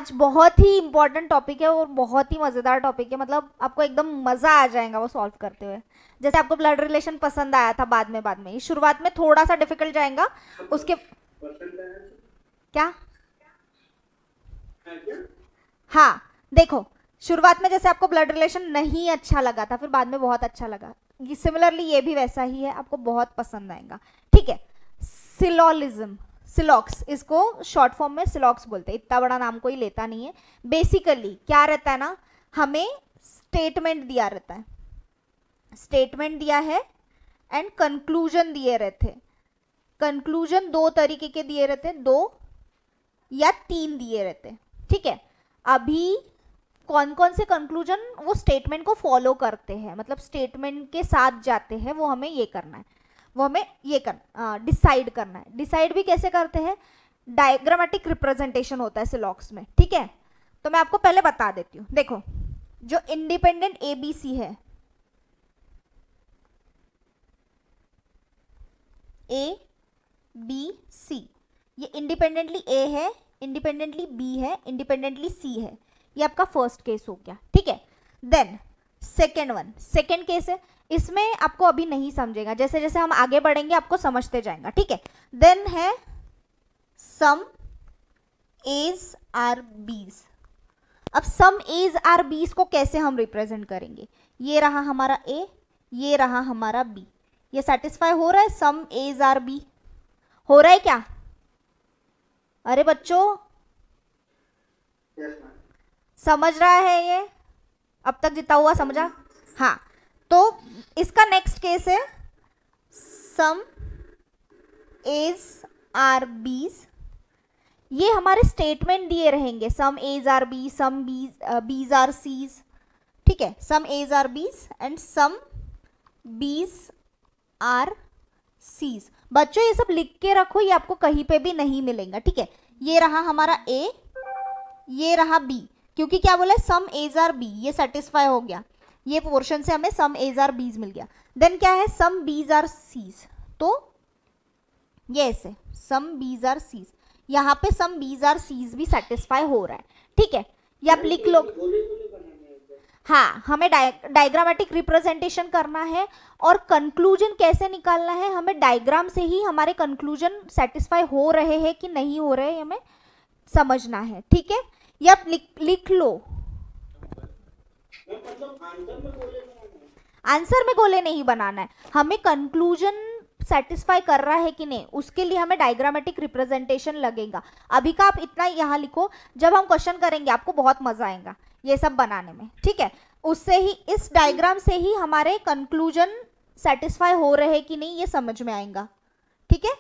आज बहुत ही important topic है और बहुत ही मजेदार टॉपिक है, मतलब आपको एकदम मजा आ जाएगा वो सॉल्व करते हुए। जैसे आपको ब्लड रिलेशन पसंद आया था, बाद में शुरुआत में थोड़ा सा डिफिकल्ट जाएगा उसके। क्या? हाँ, देखो, शुरुआत में जैसे आपको ब्लड रिलेशन नहीं अच्छा लगा था, फिर बाद में बहुत अच्छा लगा, सिमिलरली ये भी वैसा ही है, आपको बहुत पसंद आएगा। ठीक है। सिलोलिज्म, सिलॉक्स, इसको शॉर्ट फॉर्म में सिलॉक्स बोलते हैं, इतना बड़ा नाम कोई लेता नहीं है। बेसिकली क्या रहता है ना, हमें स्टेटमेंट दिया रहता है, स्टेटमेंट दिया है एंड कंक्लूजन दिए रहते। कंक्लूजन दो तरीके के दिए रहते, 2 या 3 दिए रहते। ठीक है। अभी कौन कौन से कंक्लूजन वो स्टेटमेंट को फॉलो करते हैं, मतलब स्टेटमेंट के साथ जाते हैं, वो हमें ये करना है, वो हमें ये करना, डिसाइड करना है। डिसाइड भी कैसे करते हैं, डायग्रामेटिक रिप्रेजेंटेशन होता है सिलॉक्स में। ठीक है। तो मैं आपको पहले बता देती हूँ। देखो, जो इंडिपेंडेंट एबीसी है, ए बी सी, ये इंडिपेंडेंटली ए है, इंडिपेंडेंटली बी है, इंडिपेंडेंटली सी है, ये आपका फर्स्ट केस हो गया। ठीक है। Then second one, second case है, इसमें आपको अभी नहीं समझेगा, जैसे जैसे हम आगे बढ़ेंगे आपको समझते जाएगा। ठीक है। देन है सम एज आर बीज। अब सम एज आर बीज को कैसे हम रिप्रेजेंट करेंगे, ये रहा हमारा ए, ये रहा हमारा बी, ये सेटिस्फाई हो रहा है, सम एज आर बी हो रहा है क्या? अरे बच्चों, समझ रहा है ये? अब तक जितना हुआ समझा? हाँ, तो इसका नेक्स्ट केस है सम एज आर बीज। ये हमारे स्टेटमेंट दिए रहेंगे, some A's are B, some B's are C's. ठीक है। Some A's are B's and some B's are seize. बच्चों ये सब लिख के रखो, ये आपको कहीं पे भी नहीं मिलेगा। ठीक है। ये रहा हमारा ए, ये रहा बी, क्योंकि क्या बोला, सम एज आर बी, ये सेटिस्फाई हो गया, ये पोर्शन से हमें सम एज आर बीज मिल गया। देन क्या है, सम बीज आर सीज, तो ये ऐसे सम बीज आर सीज, यहाँ पे सम बीज आर सीज भी सेटिस्फाई हो रहा है। ठीक है। ये आप लिख लो। हाँ, हमें डायग्रामेटिक रिप्रेजेंटेशन करना है और कंक्लूजन कैसे निकालना है, हमें डायग्राम से ही हमारे कंक्लूजन सेटिस्फाई हो रहे हैं कि नहीं हो रहे, हमें समझना है। ठीक है। ये आप लिख लो। आंसर में गोले नहीं बनाना है, हमें कंक्लूजन सेटिस्फाई कर रहा है कि नहीं, उसके लिए हमें डायग्रामेटिक रिप्रेजेंटेशन लगेगा। अभी का आप इतना यहाँ लिखो, जब हम क्वेश्चन करेंगे आपको बहुत मजा आएगा ये सब बनाने में। ठीक है। उससे ही, इस डायग्राम से ही हमारे कंक्लूजन सेटिस्फाई हो रहे कि नहीं ये समझ में आएगा। ठीक है।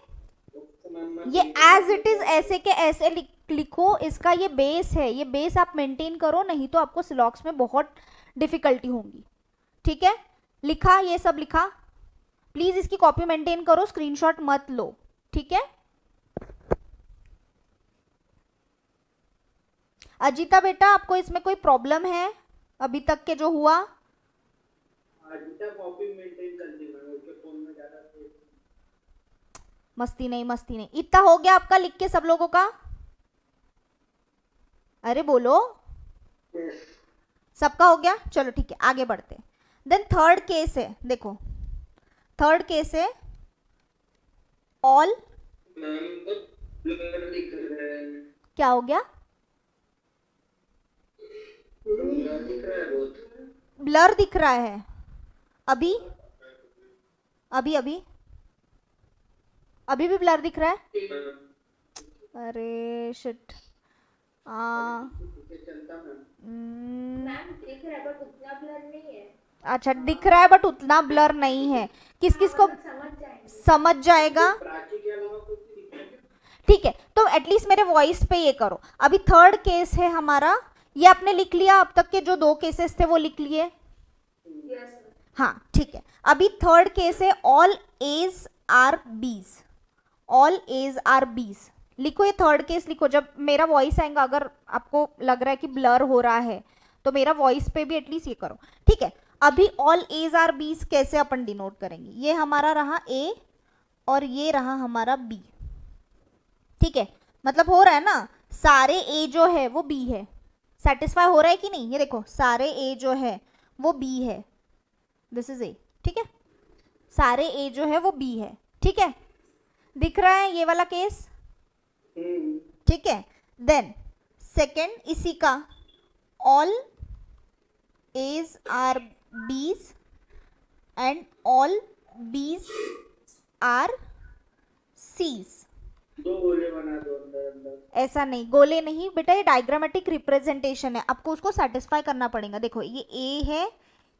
ये एज इट इज ऐसे के ऐसे लिखो, इसका ये बेस है, ये बेस आप मेंटेन करो, नहीं तो आपको सिलॉक्स में बहुत डिफिकल्टी होगी। ठीक है। लिखा, ये सब लिखा, प्लीज इसकी कॉपी मेंटेन करो, स्क्रीनशॉट मत लो। ठीक है। अजीता बेटा, आपको इसमें कोई प्रॉब्लम है अभी तक के जो हुआ? अजीता कॉपी मेंटेन कर दी मैंने, उसके फोन में ज्यादा मस्ती नहीं, मस्ती नहीं। इतना हो गया आपका लिख के सब लोगों का? अरे बोलो। सबका हो गया? चलो ठीक है, आगे बढ़ते। देन थर्ड केस है, देखो थर्ड केस है ऑल। क्या हो गया? ब्लर दिख रहा है अभी? अभी अभी अभी भी ब्लर दिख रहा है? अरे शिट। अच्छा, दिख रहा है बट उतना ब्लर नहीं है। किस किस को समझ जाएगा? ठीक है, तो एटलीस्ट मेरे वॉइस पे ये करो। अभी थर्ड केस है हमारा, ये आपने लिख लिया, अब तक के जो 2 केसेस थे वो लिख लिए? हाँ ठीक है। अभी थर्ड केस है all A's are B's. All A's are B's लिखो, ये थर्ड केस लिखो। जब मेरा वॉइस आएगा, अगर आपको लग रहा है कि ब्लर हो रहा है तो मेरा वॉइस पे भी एटलीस्ट ये करो। ठीक है। अभी ऑल एज आर बीज कैसे अपन डिनोट करेंगे, ये हमारा रहा ए और ये रहा हमारा बी। ठीक है, मतलब हो रहा है ना, सारे ए जो है वो बी है, सेटिस्फाई हो रहा है कि नहीं, ये देखो सारे ए जो है वो बी है, दिस इज ए, ठीक है, सारे ए जो है वो बी है, ठीक है, दिख रहा है ये वाला केस, ठीक है। देन सेकेंड इसी का, all A's are B's and all B's are C's. दो गोले बना दो अंदर अंदर। ऐसा नहीं, गोले नहीं बेटा, ये डायग्रामेटिक रिप्रेजेंटेशन है, आपको उसको सेटिस्फाई करना पड़ेगा। देखो ये ए है,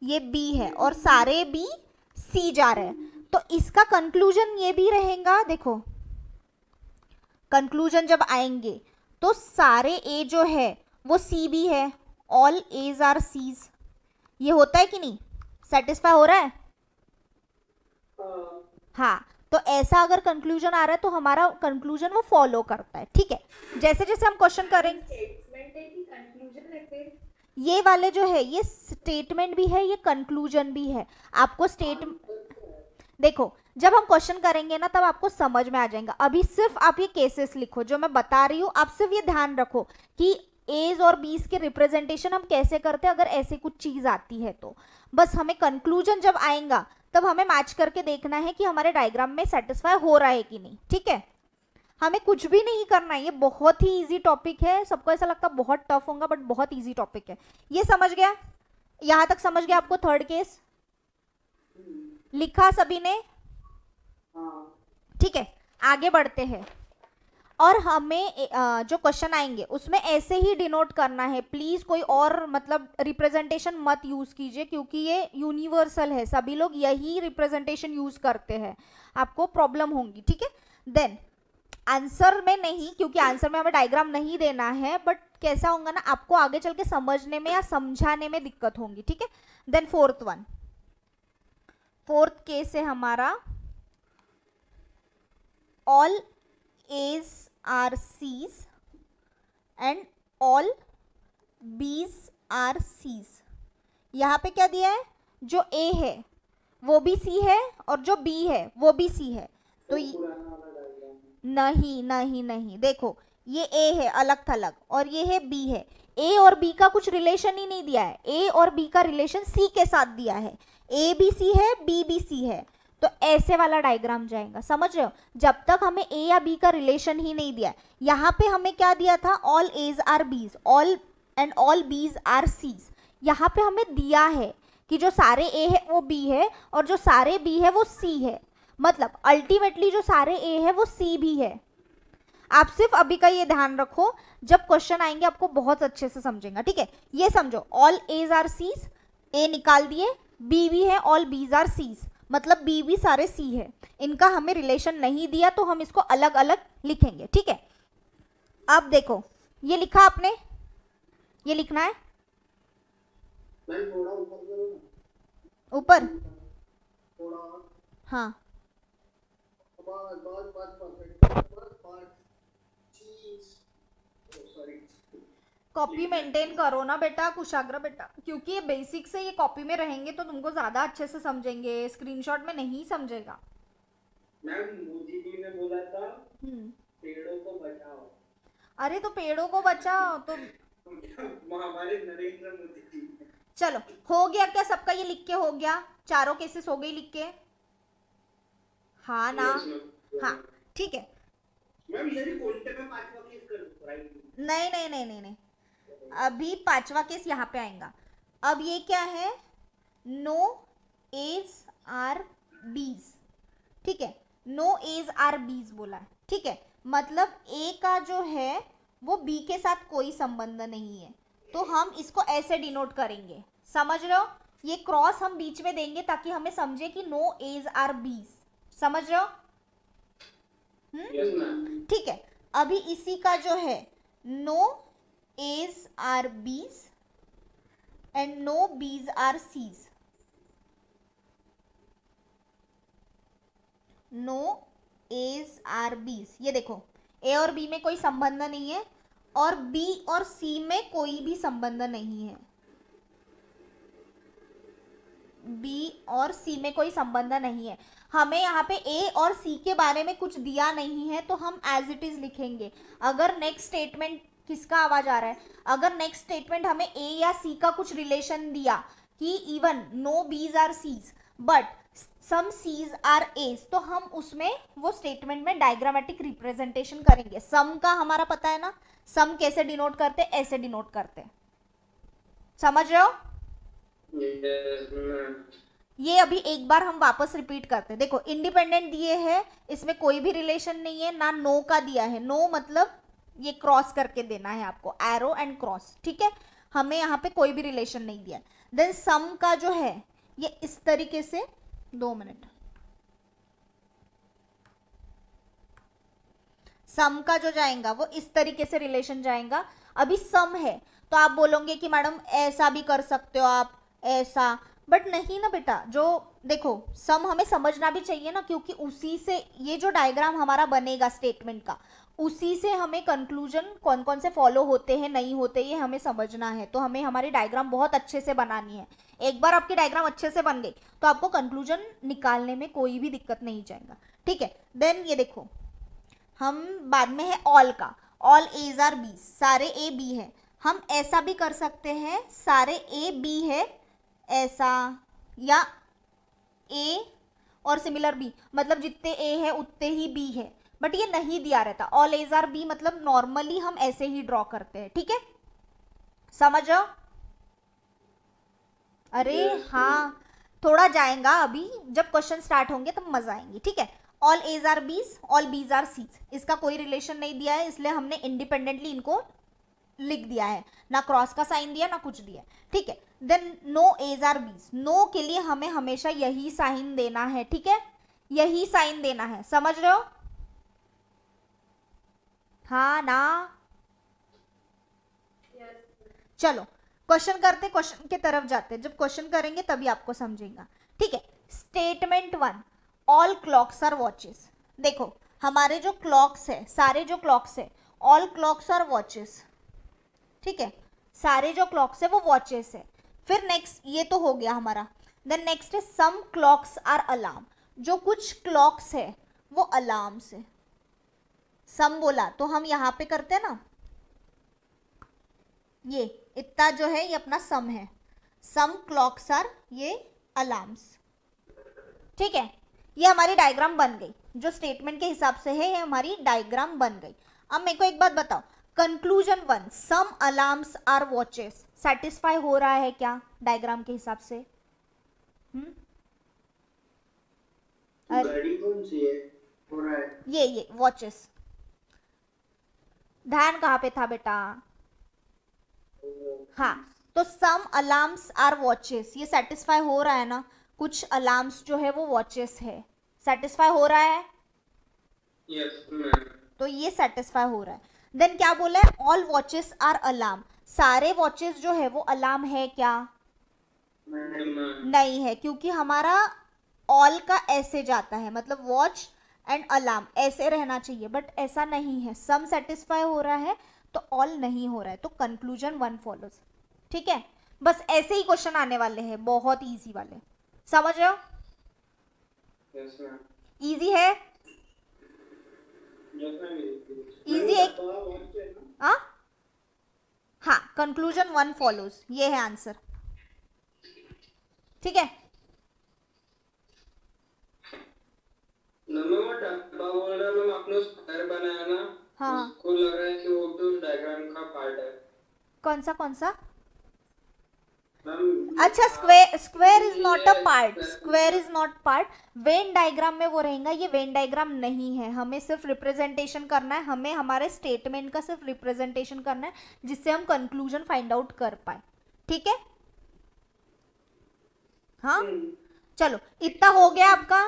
ये बी है, और सारे बी सी जा रहे हैं, तो इसका कंक्लूजन ये भी रहेगा। देखो कंक्लूजन जब आएंगे तो सारे ए जो है वो सी भी है, ऑल एज आर सीज, ये होता है कि नहीं, सेटिस्फाई हो रहा है। हाँ, तो ऐसा अगर कंक्लूजन आ रहा है तो हमारा कंक्लूजन वो फॉलो करता है, ठीक है। जैसे जैसे हम क्वेश्चन करेंगे, ये वाले जो है ये स्टेटमेंट भी है, ये कंक्लूजन भी है। आपको देखो जब हम क्वेश्चन करेंगे ना तब आपको समझ में आ जाएगा। अभी सिर्फ आप ये केसेस लिखो जो मैं बता रही हूँ, आप सिर्फ ये ध्यान रखो कि एज और बीज के रिप्रेजेंटेशन हम कैसे करते हैं अगर ऐसे कुछ चीज आती है तो। बस हमें कंक्लूजन जब आएगा तब हमें मैच करके देखना है कि हमारे डायग्राम में सेटिस्फाई हो रहा है कि नहीं, ठीक है। हमें कुछ भी नहीं करना है, ये बहुत ही इजी टॉपिक है। सबको ऐसा लगता है बहुत टफ होगा, बट बहुत इजी टॉपिक है। ये समझ गया, यहां तक समझ गया आपको। थर्ड केस लिखा सभी ने, ठीक है। आगे बढ़ते हैं, और हमें जो क्वेश्चन आएंगे उसमें ऐसे ही डिनोट करना है। प्लीज कोई और मतलब रिप्रेजेंटेशन मत यूज कीजिए, क्योंकि ये यूनिवर्सल है, सभी लोग यही रिप्रेजेंटेशन यूज करते हैं, आपको प्रॉब्लम होंगी, ठीक है। देन आंसर में नहीं, क्योंकि आंसर में हमें डायग्राम नहीं देना है, बट कैसा होगा ना, आपको आगे चल के समझने में या समझाने में दिक्कत होंगी, ठीक है। देन फोर्थ केस है हमारा, all A's are C's and all B's are C's. यहाँ पे क्या दिया है, जो ए है वो भी सी है और जो बी है वो भी सी है, तो नहीं नहीं नहीं, देखो ये ए है अलग थलग और ये है बी है। ए और बी का कुछ रिलेशन ही नहीं दिया है, ए और बी का रिलेशन सी के साथ दिया है। ए बी सी है, बी बी सी है, तो ऐसे वाला डायग्राम जाएगा, समझ रहे हो। जब तक हमें ए या बी का रिलेशन ही नहीं दिया है, यहाँ पे हमें क्या दिया था, all A's are B's, all and all B's are C's. यहाँ पे हमें दिया है कि जो सारे ए है वो बी है और जो सारे बी है वो सी है, मतलब अल्टीमेटली जो सारे ए है वो सी भी है। आप सिर्फ अभी का ये ध्यान रखो, जब क्वेश्चन आएंगे आपको बहुत अच्छे से समझेगा, ठीक है। ये समझो, ऑल एज आर सीज, ए निकाल दिए, बी भी है, ऑल बीज आर सीज, मतलब बी भी सारे सी है। इनका हमें रिलेशन नहीं दिया तो हम इसको अलग अलग लिखेंगे, ठीक है। अब देखो ये लिखा आपने, ये लिखना है ऊपर, हाँ कॉपी मेंटेन करो ना बेटा, कुशाग्र बेटा, क्योंकि ये बेसिक से ये कॉपी में रहेंगे तो तुमको ज्यादा अच्छे से समझेंगे, स्क्रीनशॉट में नहीं समझेगा। मैम मोदी जी ने बोला था पेड़ों को बचाओ। अरे तो पेड़ों को बचाओ तो हमारे नरेंद्र मोदी जी। चलो हो गया क्या सबका, ये लिख के हो गया, चारों केसेस हो गई लिख के, हाँ ना, हाँ ठीक है। मैम ये क्वेश्चन में पांचवा केस कर दो, राइट? नहीं नहीं नहीं नहीं नहीं, अभी पांचवा केस यहाँ पे आएगा। अब ये क्या है, नो एज आर बीज, ठीक है, नो एज आर बीज बोला है, ठीक है, मतलब ए का जो है वो बी के साथ कोई संबंध नहीं है, तो हम इसको ऐसे डिनोट करेंगे, समझ रहे हो। ये क्रॉस हम बीच में देंगे ताकि हमें समझे कि नो एज आर बीज, समझ रहे हो। ठीक है, अभी इसी का जो है no A's are B's and no B's are C's, no A's are B's, ये देखो ए और बी में कोई संबंध नहीं है और बी और सी में कोई भी संबंध नहीं है, बी और सी में कोई संबंध नहीं है। हमें यहाँ पे ए और सी के बारे में कुछ दिया नहीं है, तो हम एज इट इज लिखेंगे। अगर नेक्स्ट स्टेटमेंट, किसका आवाज आ रहा है, अगर नेक्स्ट स्टेटमेंट हमें ए या सी का कुछ रिलेशन दिया कि even no B's are C's but some C's are A's, तो हम उसमें वो स्टेटमेंट में डायग्रामेटिक रिप्रेजेंटेशन करेंगे। सम का हमारा पता है ना, सम कैसे डिनोट करते, ऐसे डिनोट करते, समझ रहे हो? ये अभी एक बार हम वापस रिपीट करते हैं। देखो इंडिपेंडेंट दिए हैं, इसमें कोई भी रिलेशन नहीं है, ना नो का दिया है। नो मतलब ये क्रॉस करके देना है आपको, एरो एंड क्रॉस, ठीक है। हमें यहाँ पे कोई भी रिलेशन नहीं दिया। देन सम का जो है ये इस तरीके से, 2 मिनट, सम का जो जाएगा वो इस तरीके से रिलेशन जाएगा। अभी सम है तो आप बोलोगे कि मैडम ऐसा भी कर सकते हो आप, ऐसा, बट नहीं ना बेटा। जो देखो सम हमें समझना भी चाहिए ना, क्योंकि उसी से ये जो डायग्राम हमारा बनेगा स्टेटमेंट का, उसी से हमें कंक्लूजन कौन कौन से फॉलो होते हैं नहीं होते ये हमें समझना है। तो हमें हमारी डायग्राम बहुत अच्छे से बनानी है। एक बार आपकी डायग्राम अच्छे से बन गई तो आपको कंक्लूजन निकालने में कोई भी दिक्कत नहीं जाएगा, ठीक है। देन ये देखो, हम बाद में है ऑल का, ऑल एज आर बी, सारे ए बी है। हम ऐसा भी कर सकते हैं, सारे ए बी है ऐसा, या ए और सिमिलर बी, मतलब जितने ए है उतने ही बी है, बट ये नहीं दिया रहता। ऑल एज आर बी मतलब नॉर्मली हम ऐसे ही ड्रॉ करते हैं, ठीक है, समझ रहे हो? अरे हाँ, थोड़ा जाएगा अभी, जब क्वेश्चन स्टार्ट होंगे तब मजा आएंगी, ठीक है। All A's are B's, all B's are C's, इसका कोई रिलेशन नहीं दिया है, इसलिए हमने इंडिपेंडेंटली इनको लिख दिया है, ना क्रॉस का साइन दिया ना कुछ दिया, ठीक है। Then no A's are B's, no के लिए हमें हमेशा यही साइन देना है, ठीक है, यही साइन देना है, समझ रहे हो? हाँ ना, चलो क्वेश्चन करते, क्वेश्चन के तरफ जाते, जब क्वेश्चन करेंगे तभी आपको समझेगा, ठीक है। Statement 1, all clocks are watches. देखो हमारे जो क्लॉक्स है, सारे जो क्लॉक्स है, ऑल क्लॉक्स आर वॉचेस, ठीक है, सारे जो क्लॉक्स है वो वॉचेस है। फिर नेक्स्ट ये तो हो गया हमारा। देन नेक्स्ट है सम क्लॉक्स आर अलार्म, जो कुछ क्लॉक्स है वो अलार्म्स है। सम बोला तो हम यहाँ पे करते हैं ना, ये इतना जो है ये अपना सम है, सम क्लॉक्स आर ये अलार्म्स, ठीक है। ये हमारी डायग्राम बन गई, जो स्टेटमेंट के हिसाब से है ये हमारी डायग्राम बन गई। अब मेरे को एक बात बताओ, conclusion 1, some alarms are watches, satisfy हो रहा है क्या डायग्राम के हिसाब से? घड़ी कौन सी है? हो रहा है ये वॉचेस, ध्यान कहाँ पे था बेटा? हाँ, तो सम अलार्म्स आर वॉचेस, ये सेटिस्फाई हो रहा है ना, कुछ अलार्म्स जो है वो वॉचेस है, सेटिस्फाई हो रहा है? यस, तो ये सेटिस्फाई हो रहा है। देन क्या बोला है, ऑल वॉचेस आर अलार्म, सारे वॉचेस जो है वो अलार्म है क्या? नहीं है, क्योंकि हमारा ऑल का ऐसे जाता है, मतलब वॉच एंड अलार्म ऐसे रहना चाहिए, बट ऐसा नहीं है। सम सेटिस्फाई हो रहा है तो ऑल नहीं हो रहा है, तो कंक्लूजन 1 फॉलोज, ठीक है। बस ऐसे ही क्वेश्चन आने वाले हैं, बहुत इजी वाले, समझ रहे हो? यस मैम, इजी है, इजी है। हाँ, कंक्लूजन 1 फॉलोज, ये है आंसर, ठीक है। डब्बा बोल रहा मैम, आपने स्क्वायर बनाया ना, हाँ, उसको लग रहा है कि वो तो डायग्राम का पार्ट है। कौन सा कौन सा? मैम अच्छा, square is not a part, square is not part. Venn diagram में वो रहेगा, ये वेन डायग्राम नहीं है। हमें सिर्फ रिप्रेजेंटेशन करना है, हमें हमारे स्टेटमेंट का सिर्फ रिप्रेजेंटेशन करना है, जिससे हम कंक्लूजन फाइंड आउट कर पाए, ठीक है। हाँ चलो, इतना हो गया आपका,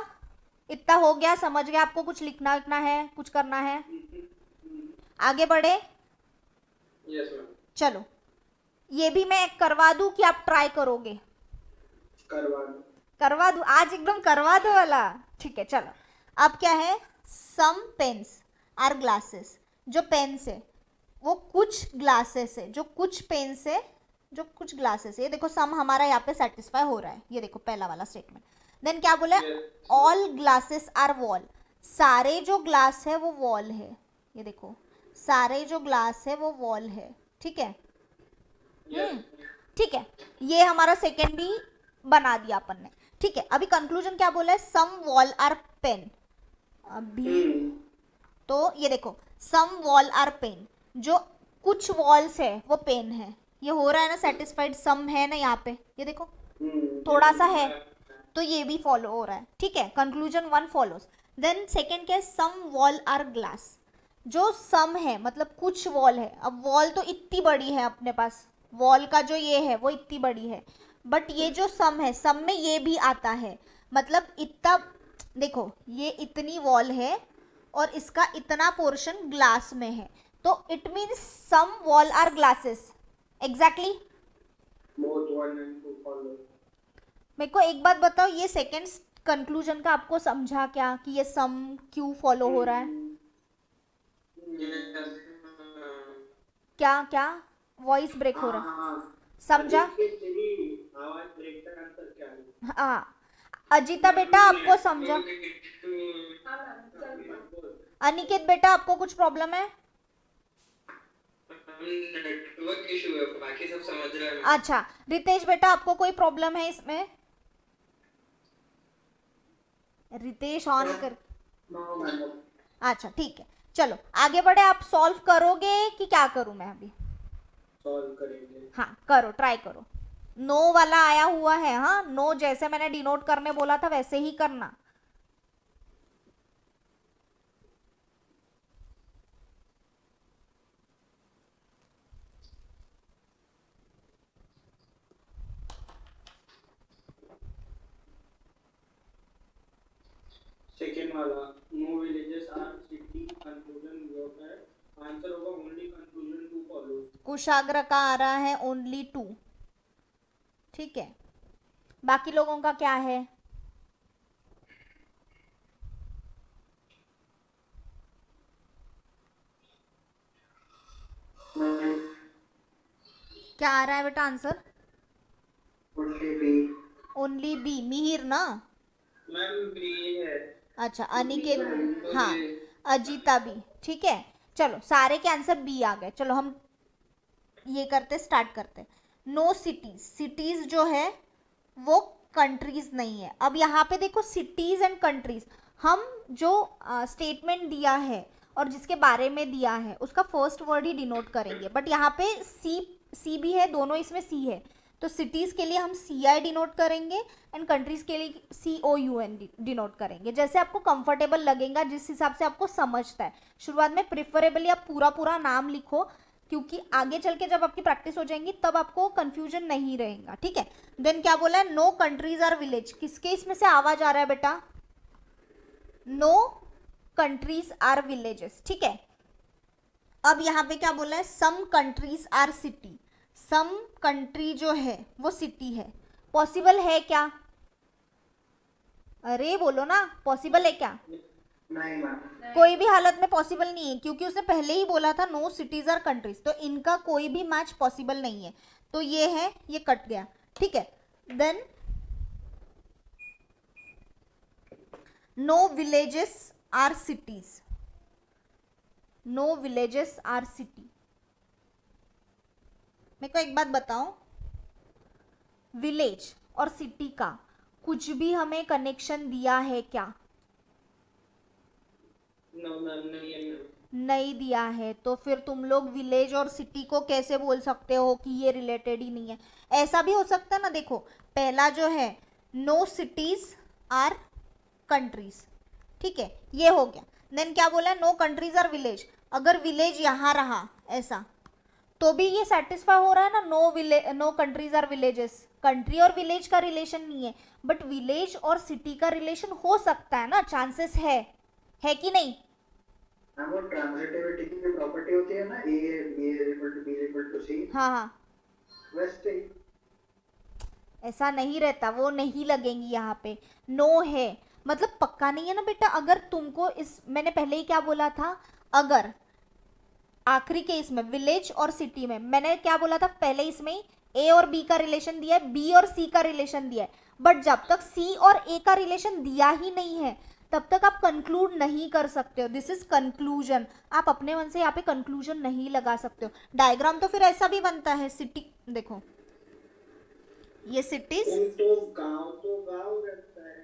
इतना हो गया, समझ गया? आपको कुछ लिखना है, कुछ करना है, आगे बढ़े? यस मैम, चलो, ये भी मैं करवा दूं कि आप ट्राई करोगे? करवा दूं, आज एकदम करवा दो वाला, ठीक है। चलो, अब क्या है, सम पेन्स आर ग्लासेस, जो पेन्स है वो कुछ ग्लासेस है, जो कुछ पेन्स है जो कुछ ग्लासेस है, ये देखो सम हमारा यहाँ पे सेटिस्फाई हो रहा है, ये देखो पहला वाला स्टेटमेंट। देन क्या बोला है, ऑल ग्लासेस आर वॉल, सारे जो ग्लास है वो वॉल है, ये देखो सारे जो ग्लास है वो वॉल है, ठीक है। ठीक है, ये हमारा सेकेंड भी बना दिया अपन ने, ठीक है। अभी कंक्लूजन क्या बोला है, सम वॉल आर पेन, अभी तो ये देखो सम वॉल आर पेन, जो कुछ वॉल्स है वो पेन है, ये हो रहा है ना सेटिस्फाइड, सम है ना यहाँ पे, ये देखो थोड़ा सा है, तो ये भी फॉलो हो रहा है, ठीक है। Conclusion one follows. Then second क्या है, सम वॉल आर ग्लास, जो सम है मतलब कुछ वॉल है, अब वॉल तो इतनी बड़ी है अपने पास, वॉल का जो ये है वो इतनी बड़ी है, बट ये जो सम है, सम में ये भी आता है, मतलब इतना, देखो ये इतनी वॉल है और इसका इतना पोर्शन ग्लास में है, तो it means some wall are glasses, exactly. मेरे को एक बात बताओ, ये सेकेंड कंक्लूजन का आपको समझा क्या कि ये सम क्यों फॉलो हो रहा है? क्या क्या वॉइस ब्रेक हो रहा है, समझा? हाँ अजीता बेटा आपको समझा? अनिकेत बेटा आपको कुछ प्रॉब्लम है? नेटवर्क इशू है, बाकी सब समझ रहे हैं। अच्छा रितेश बेटा आपको कोई प्रॉब्लम है इसमें? रितेश ऑन कर, अच्छा ठीक है, चलो आगे बढ़े। आप सॉल्व करोगे कि क्या करूं मैं? अभी सॉल्व करेंगे। हाँ करो, ट्राई करो। नो वाला आया हुआ है, हाँ नो जैसे मैंने डिनोट करने बोला था वैसे ही करना। सेकेंड वाला, no villages are city, conclusion वर्ब है, आंसर होगा only conclusion two follow. Kushagra का आ रहा है ओनली 2, ठीक है। बाकी लोगों का क्या है? क्या आ रहा है बेटा आंसर? ओनली बी, मिहिर ना? मैम बी है। अच्छा अनिकेत, हाँ अजीता भी, ठीक है। चलो सारे के आंसर बी आ गए, चलो हम ये करते, स्टार्ट करते। नो सिटीज, सिटीज जो है वो कंट्रीज नहीं है। अब यहाँ पे देखो सिटीज एंड कंट्रीज, हम जो स्टेटमेंट दिया है और जिसके बारे में दिया है उसका फर्स्ट वर्ड ही डिनोट करेंगे, बट यहाँ पे सी भी है, दोनों इसमें सी है, तो सिटीज के लिए हम CI डिनोट करेंगे एंड कंट्रीज के लिए COUN डिनोट करेंगे, जैसे आपको कंफर्टेबल लगेगा, जिस हिसाब से आपको समझता है। शुरुआत में प्रिफरेबली आप पूरा पूरा नाम लिखो, क्योंकि आगे चल के जब आपकी प्रैक्टिस हो जाएंगी तब आपको कंफ्यूजन नहीं रहेगा, ठीक है। देन क्या बोला है, नो कंट्रीज आर विलेज, किसके इसमें से आवाज आ रहा है बेटा? नो कंट्रीज आर विलेजेस, ठीक है। अब यहाँ पे क्या बोला है, some countries are city, some country जो है वो सिटी है, पॉसिबल है क्या? अरे बोलो ना, पॉसिबल है क्या? नहीं मैम, कोई भी हालत में पॉसिबल नहीं है, क्योंकि उसने पहले ही बोला था नो सिटीज आर कंट्रीज, तो इनका कोई भी मैच पॉसिबल नहीं है, तो ये है, ये कट गया, ठीक है। Then no villages are cities, no villages are city. मेरे को एक बात बताओ, विलेज और सिटी का कुछ भी हमें कनेक्शन दिया है क्या? नो मैम नहीं है मैम। नहीं दिया है, तो फिर तुम लोग विलेज और सिटी को कैसे बोल सकते हो कि ये रिलेटेड ही नहीं है? ऐसा भी हो सकता है ना, देखो पहला जो है नो सिटीज आर कंट्रीज, ठीक है, ये हो गया। देन क्या बोला है, नो कंट्रीज आर विलेज, अगर विलेज यहाँ रहा ऐसा तो भी ये सेटिस्फाई हो रहा है ना, no countries are villages, country और विलेज का रिलेशन नहीं है, बट विलेज और सिटी का रिलेशन हो सकता है ना, चांसेस है कि नहीं? वो ट्रांजिटिविटी की प्रॉपर्टी होती है ना, A हाँ हाँ, वैसे ऐसा नहीं रहता, वो नहीं लगेंगी यहाँ पे, नो है मतलब पक्का नहीं है ना बेटा। अगर तुमको इस, मैंने पहले ही क्या बोला था, अगर आखिरी केस में विलेज और सिटी में, मैंने क्या बोला था पहले इसमें ही, ए और बी का रिलेशन दिया है, बी और सी का रिलेशन दिया है, बट जब तक सी और ए का रिलेशन दिया ही नहीं है तब तक आप कंक्लूड नहीं कर सकते हो. This is conclusion. आप अपने मन से यहाँ पे कंक्लूजन नहीं लगा सकते हो. डायग्राम तो फिर ऐसा भी बनता है. सिटी देखो, ये सिटीज तो गाँव रहता है.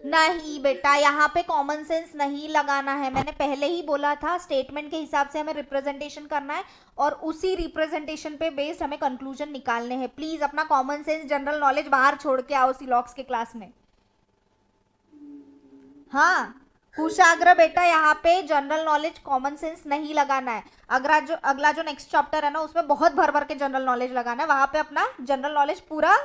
नहीं बेटा, यहाँ पे कॉमन सेंस नहीं लगाना है. मैंने पहले ही बोला था स्टेटमेंट के हिसाब से हमें रिप्रेजेंटेशन करना है और उसी रिप्रेजेंटेशन पे बेस्ड हमें कंक्लूजन निकालने हैं. प्लीज अपना कॉमन सेंस जनरल नॉलेज बाहर छोड़ के आओ सिलॉक्स के क्लास में. हाँ कुशाग्र बेटा, यहाँ पे जनरल नॉलेज कॉमन सेंस नहीं लगाना है. अगला जो नेक्स्ट चैप्टर है ना उसमें बहुत भर भर के जनरल नॉलेज लगाना है. वहां पे अपना जनरल नॉलेज पूरा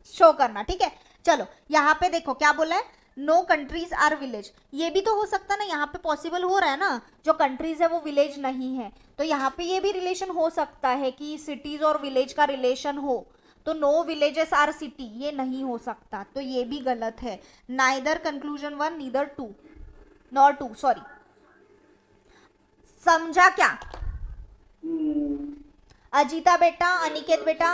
शो करना. ठीक है, चलो यहाँ पे देखो क्या बोला है, नो कंट्रीज आर विलेज. ये भी तो हो सकता है ना, यहाँ पे पॉसिबल हो रहा है ना, जो कंट्रीज है वो विलेज नहीं है. तो यहाँ पे ये भी रिलेशन हो सकता है कि सिटीज और विलेज का रिलेशन हो. तो नो विलेजेस आर सिटी ये नहीं हो सकता, तो ये भी गलत है. Neither conclusion 1 neither 2 nor 2. Sorry, समझा क्या अजीता बेटा, अनिकेत बेटा,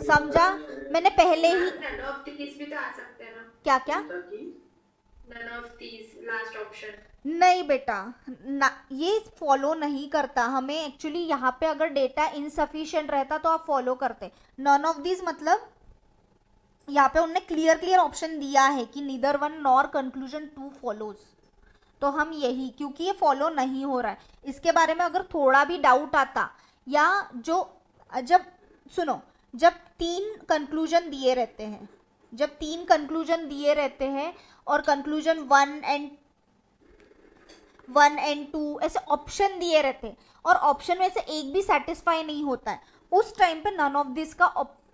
समझा? मैंने पहले ही नन ऑफ दीज भी तो आ सकते हैं ना. क्या क्या none of these last option. नहीं बेटा ना, ये फॉलो नहीं करता. हमें एक्चुअली यहाँ पे अगर डेटा इनसफिशिएंट रहता तो आप फॉलो करते. नन ऑफ दिस मतलब यहाँ पे उन्होंने क्लियर ऑप्शन दिया है कि नीदर 1 नॉर कंक्लूजन 2 फॉलोज. तो हम यही, क्योंकि ये फॉलो नहीं हो रहा है, इसके बारे में अगर थोड़ा भी डाउट आता, या जब सुनो, जब 3 कंक्लूजन दिए रहते हैं और कंक्लूजन 1 एंड 2 ऐसे ऑप्शन दिए रहते हैं और ऑप्शन में से एक भी सेटिस्फाई नहीं होता है, उस टाइम पे नन ऑफ दिस का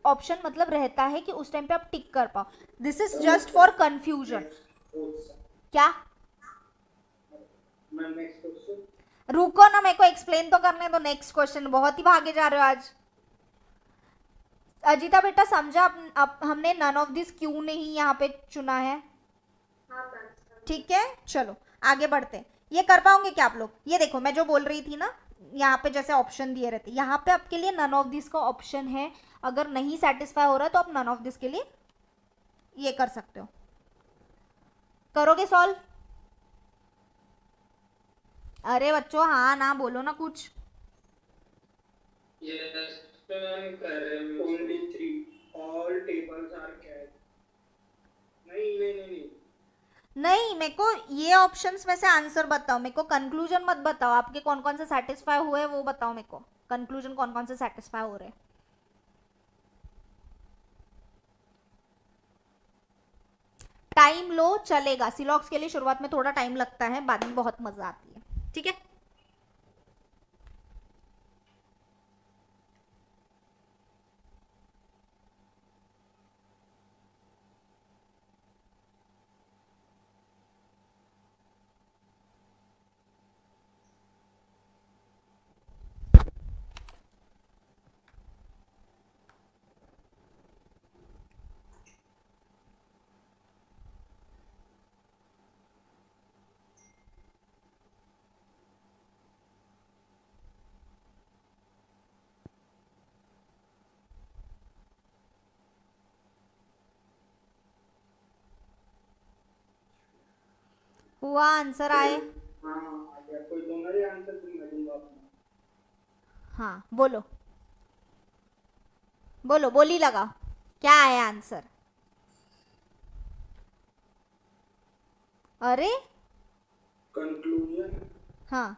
ऑप्शन मतलब रहता है कि उस टाइम पे आप टिक कर पाओ. This is just for confusion. क्या रुको ना, मेरे को एक्सप्लेन तो करने दो. नेक्स्ट क्वेश्चन, बहुत ही भागे जा रहे हो आज. अजीता बेटा समझा हमने नन ऑफ दिस क्यों नहीं यहाँ पे चुना है? ठीक है, चलो आगे बढ़ते हैं. ये कर पाओगे क्या आप लोग? ये देखो मैं जो बोल रही थी ना, यहाँ पे जैसे ऑप्शन दिए रहते, यहाँ पे आपके लिए नन ऑफ दिस का ऑप्शन है. अगर नहीं सेटिस्फाई हो रहा तो आप नन ऑफ दिस के लिए ये कर सकते हो. करोगे सॉल्व? अरे बच्चों हाँ ना बोलो ना कुछ. Only 3. All tables are kept. नहीं, मेरे को ये ऑप्शंस में से आंसर बताओ. मेरे को कंक्लूजन मत बताओ. आपके कौन कौन से सेटिस्फाई हुए वो बताओ मेरे को. कंक्लूजन कौन कौन से सेटिस्फाई हो रहे हैं? टाइम लो चलेगा. सिलॉक्स के लिए शुरुआत में थोड़ा टाइम लगता है, बाद में बहुत मजा आती है. ठीक है, हुआ आंसर आए? कोई दूंगा या आंसर मैं दूंगा अपना. हाँ बोलो बोलो, बोली लगाओ. क्या है आंसर? अरे कंक्लूजन हाँ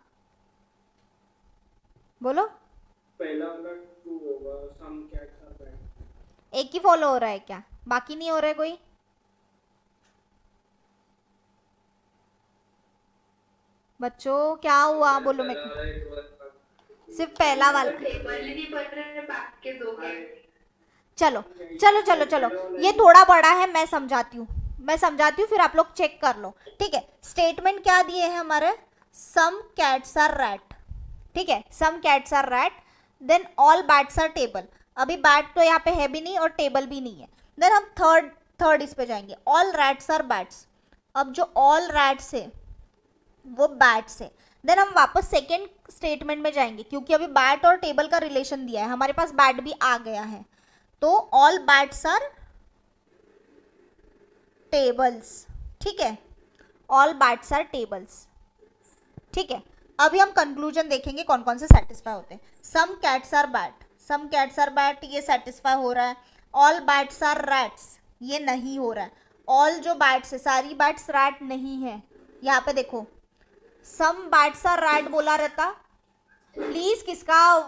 बोलो. पहला वाला 2 होगा. Some cats are bad. एक ही फॉलो हो रहा है क्या? बाकी नहीं हो रहा है कोई? बच्चों क्या हुआ बोलो मेरे को. सिर्फ पहला वाला. टेबल ही नहीं पढ़ रहे, बाकी के 2 हैं. चलो चलो चलो चलो, ये थोड़ा बड़ा है, मैं समझाती हूँ फिर आप लोग चेक कर लो. ठीक है, स्टेटमेंट क्या दिए हैं हमारे? Some cats are rat. ठीक है, some cats are rat, then all bats are table. अभी बैट तो यहाँ पे है भी नहीं और टेबल भी नहीं है. देन हम थर्ड इस पे जाएंगे, ऑल रैट्स आर बैट्स. अब जो ऑल रैट्स है वो बैट्स है. देन हम वापस सेकेंड स्टेटमेंट में जाएंगे, क्योंकि अभी बैट और टेबल का रिलेशन दिया है, हमारे पास बैट भी आ गया है, तो ऑल बैट्स आर टेबल्स, ठीक है, ऑल बैट्स आर टेबल्स, ठीक है। अभी हम कंक्लूजन देखेंगे कौन कौन से सेटिस्फाई होते हैं। Some cats are bat, some cats are bat, ये सेटिस्फाई हो रहा है। ऑल बैट्स आर रैट्स, ये नहीं हो रहा है। ऑल जो बैट्स है, सारी बैट्स रैट नहीं है। यहाँ पे देखो सम बैट्स आर रैट बोला रहता, प्लीज किसका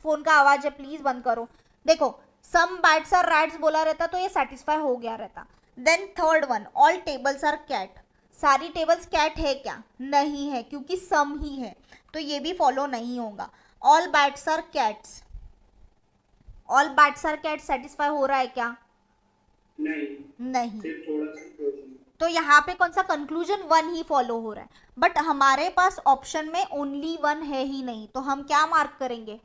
फोन का आवाज है प्लीज बंद करो। देखो सम बैट्स आर रैट्स बोला रहता तो ये सेटिस्फाई हो गया रहता। Then third one, all tables are cat, सारी टेबल्स कैट है क्या? नहीं है, क्योंकि सम ही है, तो ये भी फॉलो नहीं होगा। All bats are cats, all bats are cat satisfy हो रहा है क्या? नहीं, सिर्फ थोड़ा सा। तो यहाँ पे कौन सा कंक्लूजन? वन ही फॉलो हो रहा है, बट हमारे पास ऑप्शन में ओनली वन है ही नहीं, तो हम क्या मार्क करेंगे?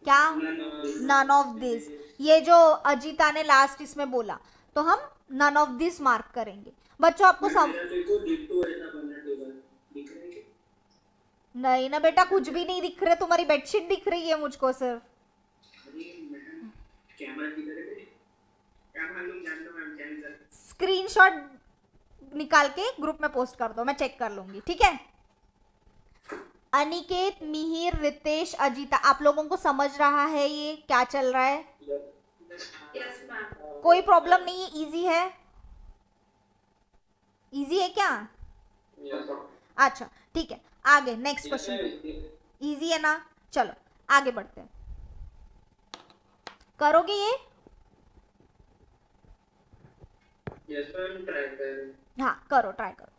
क्या? None of this. ये जो अजीता ने लास्ट इसमें बोला, तो हम नन ऑफ दिस मार्क करेंगे। बच्चों आपको नहीं ना बेटा, कुछ भी नहीं दिख रहे, तुम्हारी बेडशीट दिख रही है मुझको सिर्फ। स्क्रीनशॉट निकाल के ग्रुप में पोस्ट कर दो, मैं चेक कर लूंगी, ठीक है। अनिकेत, मिहिर, रितेश, अजीता, आप लोगों को समझ रहा है ये क्या चल रहा है? Yes ma'am. कोई प्रॉब्लम नहीं है, इजी है? इजी है क्या? अच्छा ठीक है, आगे नेक्स्ट क्वेश्चन। इजी है ना? चलो आगे बढ़ते हैं। करोगे ये? यस मैम, ट्राई करें। हाँ करो, ट्राई करो।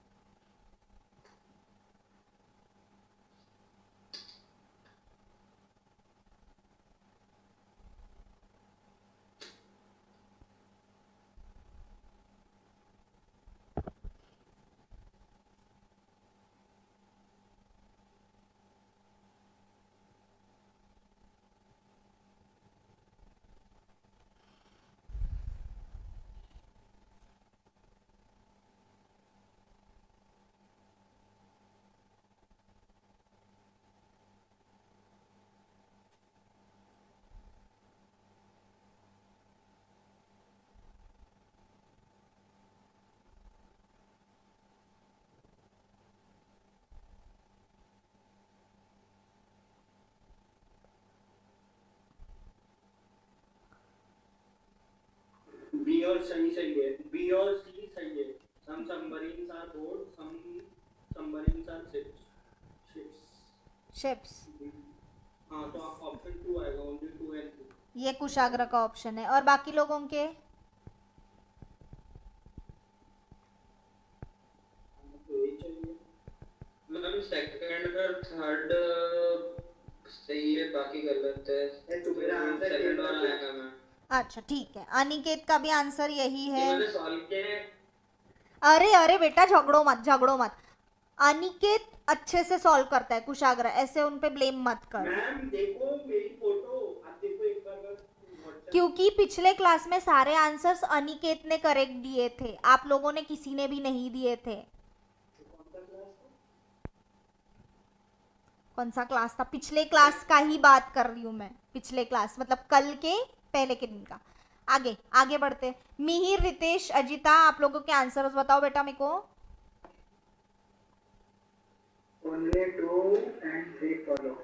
बी और सही सही है, बी और सी सही है। Some submarines are boat, some submarines are ships. हाँ, तो ऑप्शन 2 आएगा, ओनली 2 एंड 3। ये कुशाग्र का ऑप्शन है, और बाकी लोगों के? मतलब सेकंड और थर्ड सही है, बाकी गलत है। तो मेरा आंसर सेकंड वाला आएगा मैम। अच्छा ठीक है, अनिकेत का भी आंसर यही है। मैंने सॉल्व किया है। अरे अरे बेटा झगड़ो मत, झगड़ो मत। अनिकेत अच्छे से सॉल्व करता है कुशाग्र, ऐसे उन पे ब्लेम मत कर। मैम देखो मेरी फोटो, आप देखो एक बार, क्योंकि पिछले क्लास में सारे आंसर्स अनिकेत ने करेक्ट दिए थे, आप लोगों ने किसी ने भी नहीं दिए थे। कौन सा क्लास था? पिछले क्लास का ही बात कर रही हूँ मैं, पिछले क्लास मतलब कल के पहले के दिन का। आगे आगे बढ़ते। मिहिर, रितेश, अजिता, आप लोगों के आंसर्स बताओ बेटा मेरे को। Only 2 and 3 follow।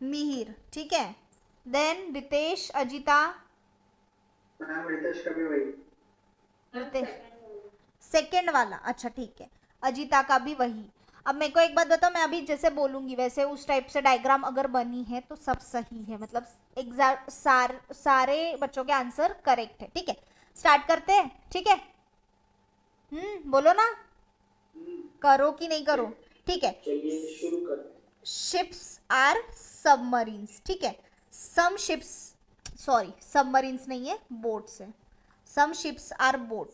मिहिर ठीक है, देन रितेश, अजिता। मैम रितेश का भी वही। रितेश सेकेंड वाला, अच्छा ठीक है। अजिता का भी वही। अब मेरे को एक बात बताओ, मैं अभी जैसे बोलूंगी वैसे उस टाइप से डायग्राम अगर बनी है तो सब सही है, मतलब एग्जैक्ट सारे बच्चों के आंसर करेक्ट है, ठीक है। स्टार्ट करते हैं, ठीक है। बोलो ना, करो कि नहीं करो? ठीक है, चलिए शुरू करते हैं। शिप्स आर सबमरीन्स, ठीक है। सम शिप्स, सॉरी सबमरीन्स नहीं है, बोट्स है। Some ships are boat,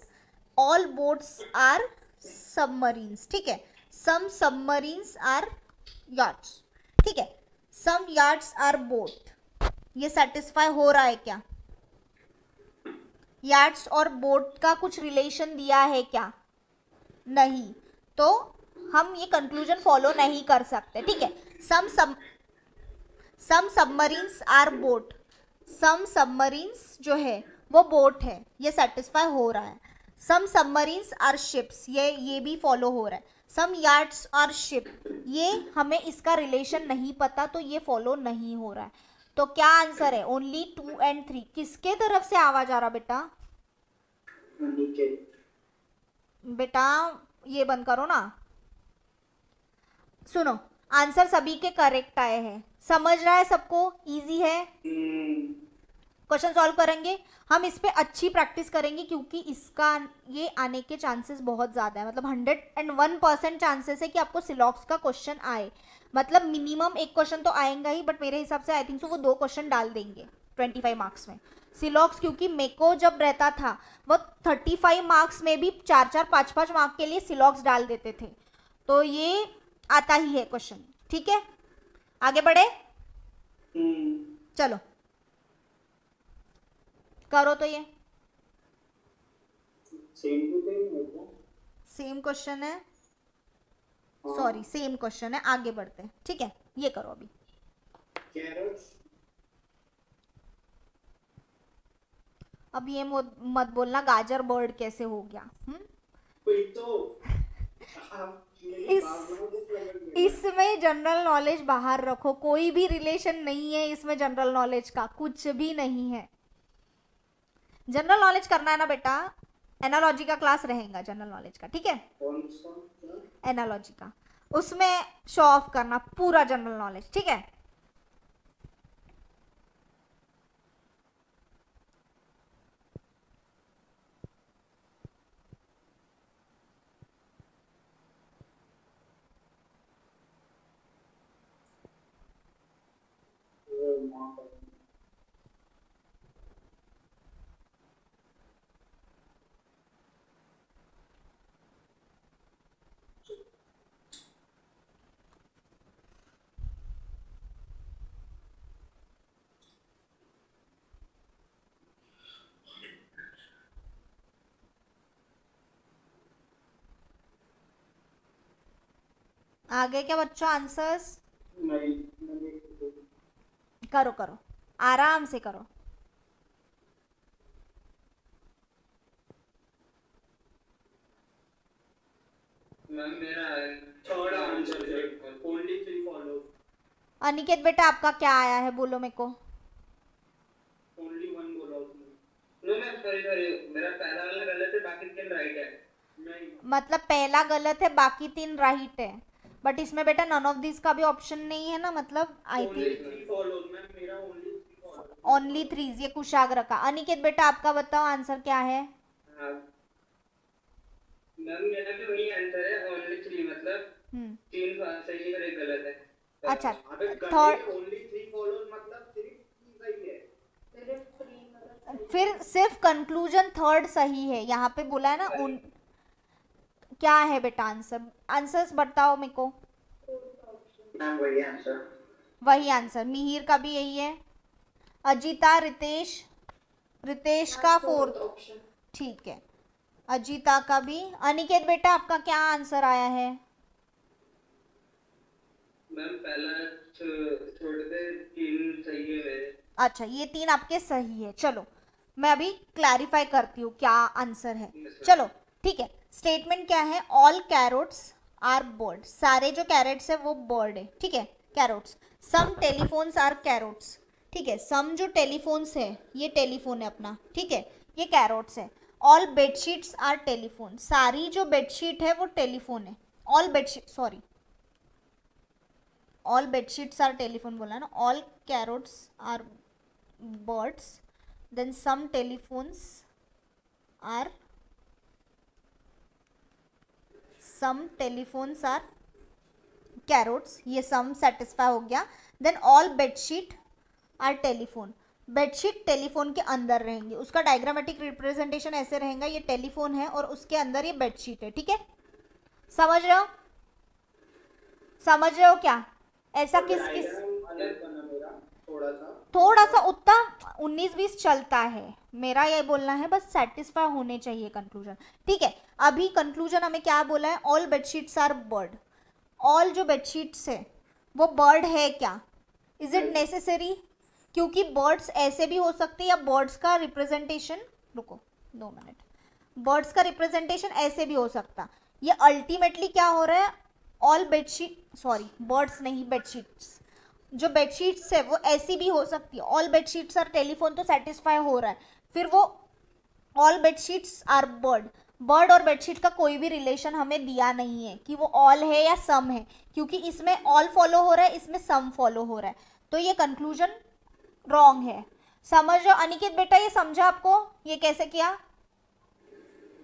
all boats are submarines, ठीक है। सम सबमरीन्स आर यार्ड्स, ठीक है। सम यार्ड्स आर बोट, ये सेटिस्फाई हो रहा है क्या? यार्ड्स और बोट का कुछ रिलेशन दिया है क्या? नहीं, तो हम ये कंक्लूजन फॉलो नहीं कर सकते, ठीक है। Some submarines are boat, some submarines जो है वो बोट है, ये सेटिस्फाई हो रहा है। सम सबमरीन्स आर शिप्स, ये भी फॉलो हो रहा है। सम यार्ड्स आर शिप, ये हमें इसका रिलेशन नहीं पता तो ये फॉलो नहीं हो रहा है। तो क्या आंसर है? Only 2 and 3। किसके तरफ से आवाज आ रहा बेटा? बेटा ये बंद करो ना। सुनो, आंसर सभी के करेक्ट आए हैं, समझ रहा है सबको? इजी है। क्वेश्चन सॉल्व करेंगे हम, इस पे अच्छी प्रैक्टिस करेंगे क्योंकि इसका ये आने के चांसेस बहुत ज़्यादा है। मतलब 101% चांसेस है कि आपको सिलॉक्स का क्वेश्चन आए। मतलब मिनिमम एक क्वेश्चन तो आएगा ही, बट मेरे हिसाब से आई थिंक सो वो 2 क्वेश्चन डाल देंगे 25 मार्क्स में सिलॉक्स, क्योंकि मेको जब रहता था वो 35 मार्क्स में भी 4-4, 5-5 मार्क के लिए सिलॉक्स डाल देते थे। तो ये आता ही है क्वेश्चन, ठीक है। आगे बढ़े, चलो करो। तो ये सेम क्वेश्चन है, सॉरी सेम क्वेश्चन है, आगे बढ़ते हैं, ठीक है। ये करो अभी। अब ये मत बोलना गाजर बर्ड कैसे हो गया। इसमें जनरल नॉलेज बाहर रखो, कोई भी रिलेशन नहीं है इसमें जनरल नॉलेज का, कुछ भी नहीं है। जनरल नॉलेज करना है ना बेटा, एनालॉजी का क्लास रहेगा जनरल नॉलेज का, ठीक है। एनालॉजी का, उसमें शो ऑफ करना पूरा जनरल नॉलेज, ठीक है। आगे क्या बच्चों आंसर्स? करो करो, आराम से करो। मैम मेरा थर्ड आंसर है, ओनली 3 फॉलो। अनिकेत बेटा आपका क्या आया है, बोलो मेरे को। ओनली 1 बोला उसने। नो मैम सॉरी, मेरा पहला वाला गलत है, बाकी 3 राइट है। नहीं मतलब पहला गलत है, बाकी 3 राइट है, बट इसमें बेटा नन ऑफ दिस का भी ऑप्शन नहीं है ना। मतलब आई थिंक ओनली 3, ये कुशाग्र का। अनिकेत बेटा आपका बताओ आंसर क्या है? मैम मेरा भी वही आंसर है, ओनली 3, मतलब 3 सही और 1 गलत है। अच्छा, थर्ड ओनली 3 फॉलोज मतलब सिर्फ 3 सही है, फिर सिर्फ कंक्लूजन थर्ड सही है, यहाँ पे बोला है ना। क्या है बेटा आंसर? आंसर्स बताओ मेरे को। मैम वही आंसर, वही आंसर, मिहिर का भी यही है, अजिता, रितेश का 4th ऑप्शन, ठीक है। अजिता का भी। अनिकेत बेटा आपका क्या आंसर आया है? मैम पहला छोड़ दे, 3 सही है मेरे। अच्छा, ये 3 आपके सही है। चलो मैं अभी क्लैरिफाई करती हूँ क्या आंसर है। चलो ठीक है, स्टेटमेंट क्या है? ऑल कैरोट्स आर बर्ड, सारे जो कैरेट्स है वो बर्ड है, ठीक है, carrots. Some telephones are carrots, ठीक है। सम जो टेलीफोन्स है ये टेलीफोन है अपना, ठीक है, ये कैरोट्स है। ऑल बेडशीट्स आर टेलीफोन, सारी जो बेडशीट है वो टेलीफोन है। All bedsheet, sorry, all bedsheets are telephone बोला ना। All carrots are birds, then some telephones are, some telephones are carrots, ये सम सेटिस्फाई हो गया। Then all bedsheet are telephone, bedsheet telephone के अंदर रहेंगे, उसका डायग्रामेटिक रिप्रेजेंटेशन ऐसे रहेगा, ये टेलीफोन है और उसके अंदर ये बेडशीट है, ठीक है। समझ रहे हो? समझ रहे हो क्या? ऐसा किस किस थोड़ा सा उतना 19-20 चलता है, मेरा ये बोलना है बस सेटिस्फाई होने चाहिए कंक्लूजन, ठीक है। अभी कंक्लूजन हमें क्या बोला है? All bedsheets are bird, all जो बेडशीट्स है वो बर्ड है क्या? Is it necessary? क्योंकि बर्ड्स ऐसे भी हो सकते हैं, या बर्ड्स का रिप्रेजेंटेशन, रुको 2 मिनट, बर्ड्स का रिप्रेजेंटेशन ऐसे भी हो सकता। ये अल्टीमेटली क्या हो रहा है, ऑल बेडशीट, सॉरी बर्ड्स नहीं बेडशीट्स, जो बेडशीट्स है वो ऐसी भी हो सकती है। ऑल बेडशीट्स आर टेलीफोन तो सेटिस्फाई हो रहा है, फिर वो all bedsheets are bird, bird और बेडशीट का कोई भी रिलेशन हमें दिया नहीं है कि वो ऑल है या सम है, क्योंकि इसमें ऑल फॉलो हो रहा है, इसमें सम फॉलो हो रहा है, तो ये कंक्लूजन रॉन्ग है। समझ रहे हो अनिकेत बेटा, ये समझा आपको ये कैसे किया?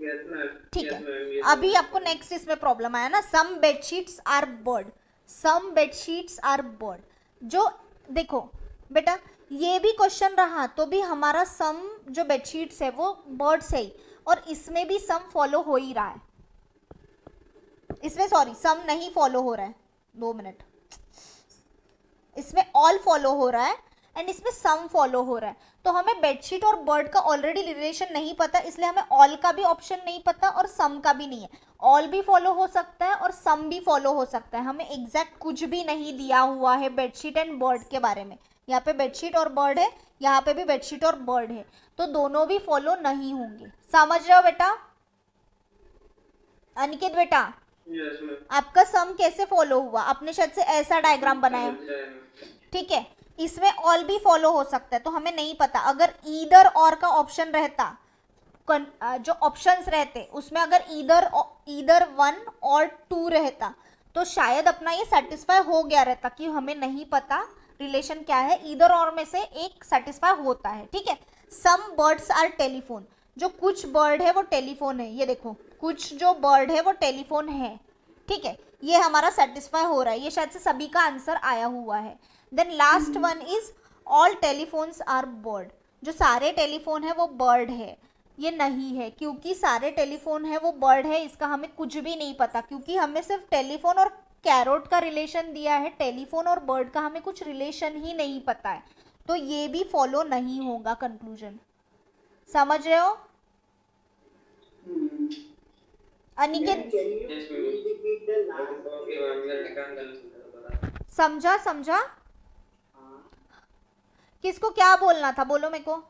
Yes ma'am. ठीक है, अभी आपको नेक्स्ट इसमें प्रॉब्लम आया ना, some bedsheets are bird, some bedsheets are bird. जो देखो बेटा, ये भी क्वेश्चन रहा तो भी हमारा सम जो बेडशीट्स है वो बर्ड्स है ही, और इसमें भी सम फॉलो हो ही रहा है, इसमें सॉरी सम नहीं फॉलो हो रहा है, 2 मिनट, इसमें ऑल फॉलो हो रहा है एंड इसमें सम फॉलो हो रहा है। तो हमें बेडशीट और बर्ड का ऑलरेडी रिलेशन नहीं पता, इसलिए हमें ऑल का भी ऑप्शन नहीं पता और सम का भी नहीं है। ऑल भी फॉलो हो सकता है और सम भी फॉलो हो सकता है, हमें एग्जैक्ट कुछ भी नहीं दिया हुआ है बेडशीट एंड बर्ड के बारे में। यहाँ पे बेडशीट और बर्ड है, यहाँ पे भी बेडशीट और बर्ड है, तो दोनों भी फॉलो नहीं होंगे। समझ रहे हो बेटा? अनिकेत बेटा, यस मैम। आपका सम कैसे फॉलो हुआ? आपने शायद से ऐसा डायग्राम बनाया, ठीक है, इसमें ऑल भी फॉलो हो सकता है, तो हमें नहीं पता। अगर ईदर और का ऑप्शन रहता, जो ऑप्शंस रहते उसमें अगर ईदर 1 और 2 रहता तो शायद अपना ये सेटिस्फाई हो गया रहता, कि हमें नहीं पता रिलेशन क्या है, ईदर और में से एक सेटिस्फाई होता है, ठीक है। सम बर्ड्स आर टेलीफोन, जो कुछ बर्ड है वो टेलीफोन है, ये देखो कुछ जो बर्ड है वो टेलीफोन है, ठीक है, ये हमारा सेटिस्फाई हो रहा है, ये शायद से सभी का आंसर आया हुआ है। Then last one is all telephones are bird, जो सारे टेलीफोन है वो बर्ड है, ये नहीं है, क्योंकि सारे टेलीफोन है वो बर्ड है, इसका हमें कुछ भी नहीं पता, क्योंकि हमें सिर्फ टेलीफोन और कैरोट का रिलेशन दिया है, टेलीफोन और बर्ड का हमें कुछ रिलेशन ही नहीं पता है, तो ये भी फॉलो नहीं होगा कंक्लूजन। समझ रहे हो अनिकेत? समझा समझा? किसको क्या बोलना था, बोलो मेरे को।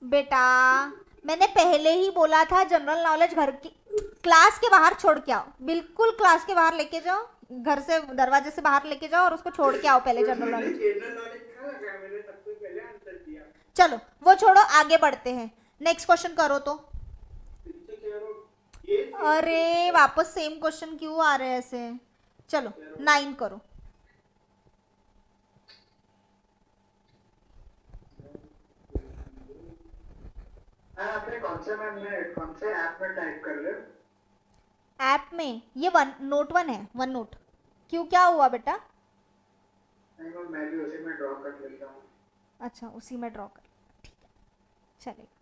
बेटा मैंने पहले ही बोला था जनरल नॉलेज घर की क्लास के बाहर छोड़ के आओ, बिल्कुल क्लास के बाहर लेके जाओ, घर से दरवाजे से बाहर लेके जाओ और उसको छोड़ के आओ पहले जनरल नॉलेज। चलो वो छोड़ो, आगे बढ़ते हैं, नेक्स्ट क्वेश्चन करो तो। अरे वापस सेम क्वेश्चन क्यों आ रहे हैं ऐसे? चलो 9 करो। आपने कौन से ऐप में टाइप कर रहे हो? ऐप में ये नोट 1 है, वन नोट। क्यों, क्या हुआ बेटा? नहीं मैं भी उसी में ड्रॉ कर लेता हूँ। अच्छा उसी में ड्रॉ कर, ठीक है चलेगा।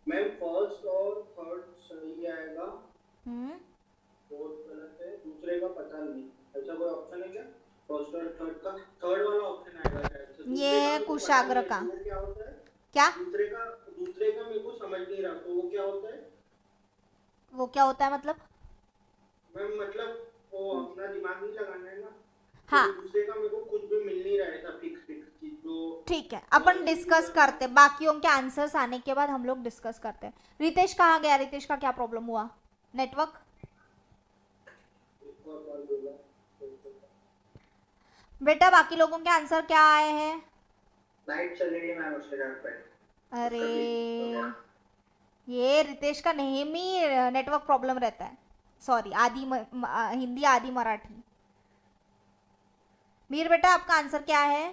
मैम फर्स्ट और थर्ड सही आएगा, फोर्थ गलत है, दूसरे का पता नहीं, ऐसा कोई ऑप्शन है क्या? फर्स्ट और थर्ड का थर्ड वाला ऑप्शन आएगा शायद से। ये कुशाग्र का क्या होता है? क्या? दूसरे का मेरे को समझ नहीं रहा, तो वो क्या होता है? वो क्या होता है मतलब? मैम मतलब वो अपना दिमाग नहीं लगाना है ना। हाँ तो दूसरे का मेरे को कुछ भी मिल नहीं रहा है ऐसा फिक्स चीज, तो ठीक है, अपन डिस्कस करते हैं, बाकियों के आंसर्स आने के बाद हम लोग डिस्कस करते हैं। रितेश कहाँ गया? रितेश का क्या प्रॉब्लम हुआ? नेटवर्क? बेटा बाकी लोगों के आंसर क्या आए हैं? लाइट चली गई मैम उसके घर पे। अरे ये रितेश का नेहमी नेटवर्क प्रॉब्लम रहता है, सॉरी हिंदी आदि मराठी। मीर बेटा आपका आंसर क्या है?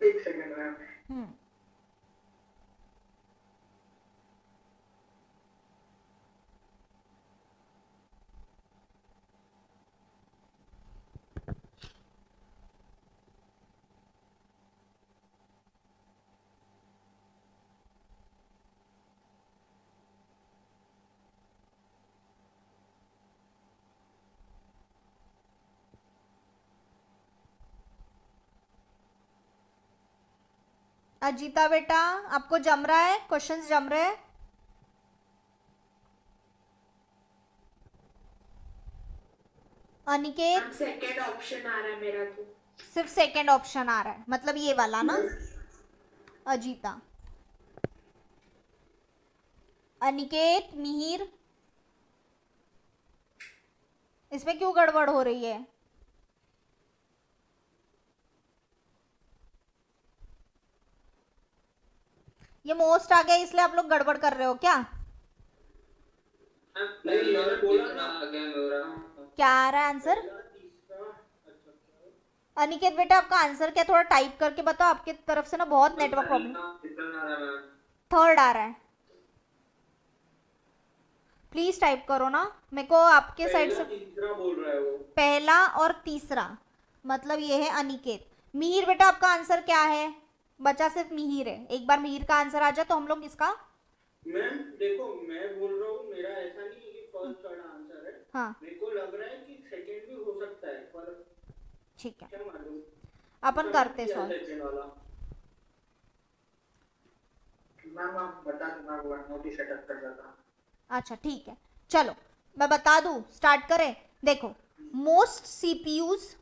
एक सेकंड मैम। अजीता बेटा आपको जम रहा है, क्वेश्चंस जम रहे हैं? अनिकेत सेकेंड ऑप्शन आ रहा है मेरा तो। सिर्फ सेकंड ऑप्शन आ रहा है, मतलब ये वाला ना? अजीता, अनिकेत, मिहिर, इसमें क्यों गड़बड़ हो रही है? ये मोस्ट आ गया इसलिए आप लोग गड़बड़ कर रहे हो क्या? नहीं मैंने बोला ना क्या आ रहा है आंसर? अनिकेत बेटा आपका आंसर क्या, थोड़ा टाइप करके बताओ, आपकी तरफ से ना बहुत नेटवर्क प्रॉब्लम। थर्ड आ रहा है, प्लीज टाइप करो ना, मेरे को आपके साइड से। तीसरा बोल रहा है वो। पहला और तीसरा, मतलब ये है अनिकेत। मिहिर बेटा आपका आंसर क्या है? बचा सिर्फ मिहिर है, एक बार मिहिर का आंसर आ जाए तो हम लोग इसका। मैम देखो मैं बोल रहा हूँ, मेरा ऐसा नहीं है कि फर्स्ट थर्ड आंसर है। हाँ मेरे को लग रहा है कि सेकंड भी हो सकता है, पर ठीक है, क्या मालूम। अपन करते सॉल्व। सेकंड वाला मैम आप बता देना, वो नोट ही सेटअप कर देता। अच्छा ठीक है, चलो मैं बता दूं, स्टार्ट करें। देखो, most CPUs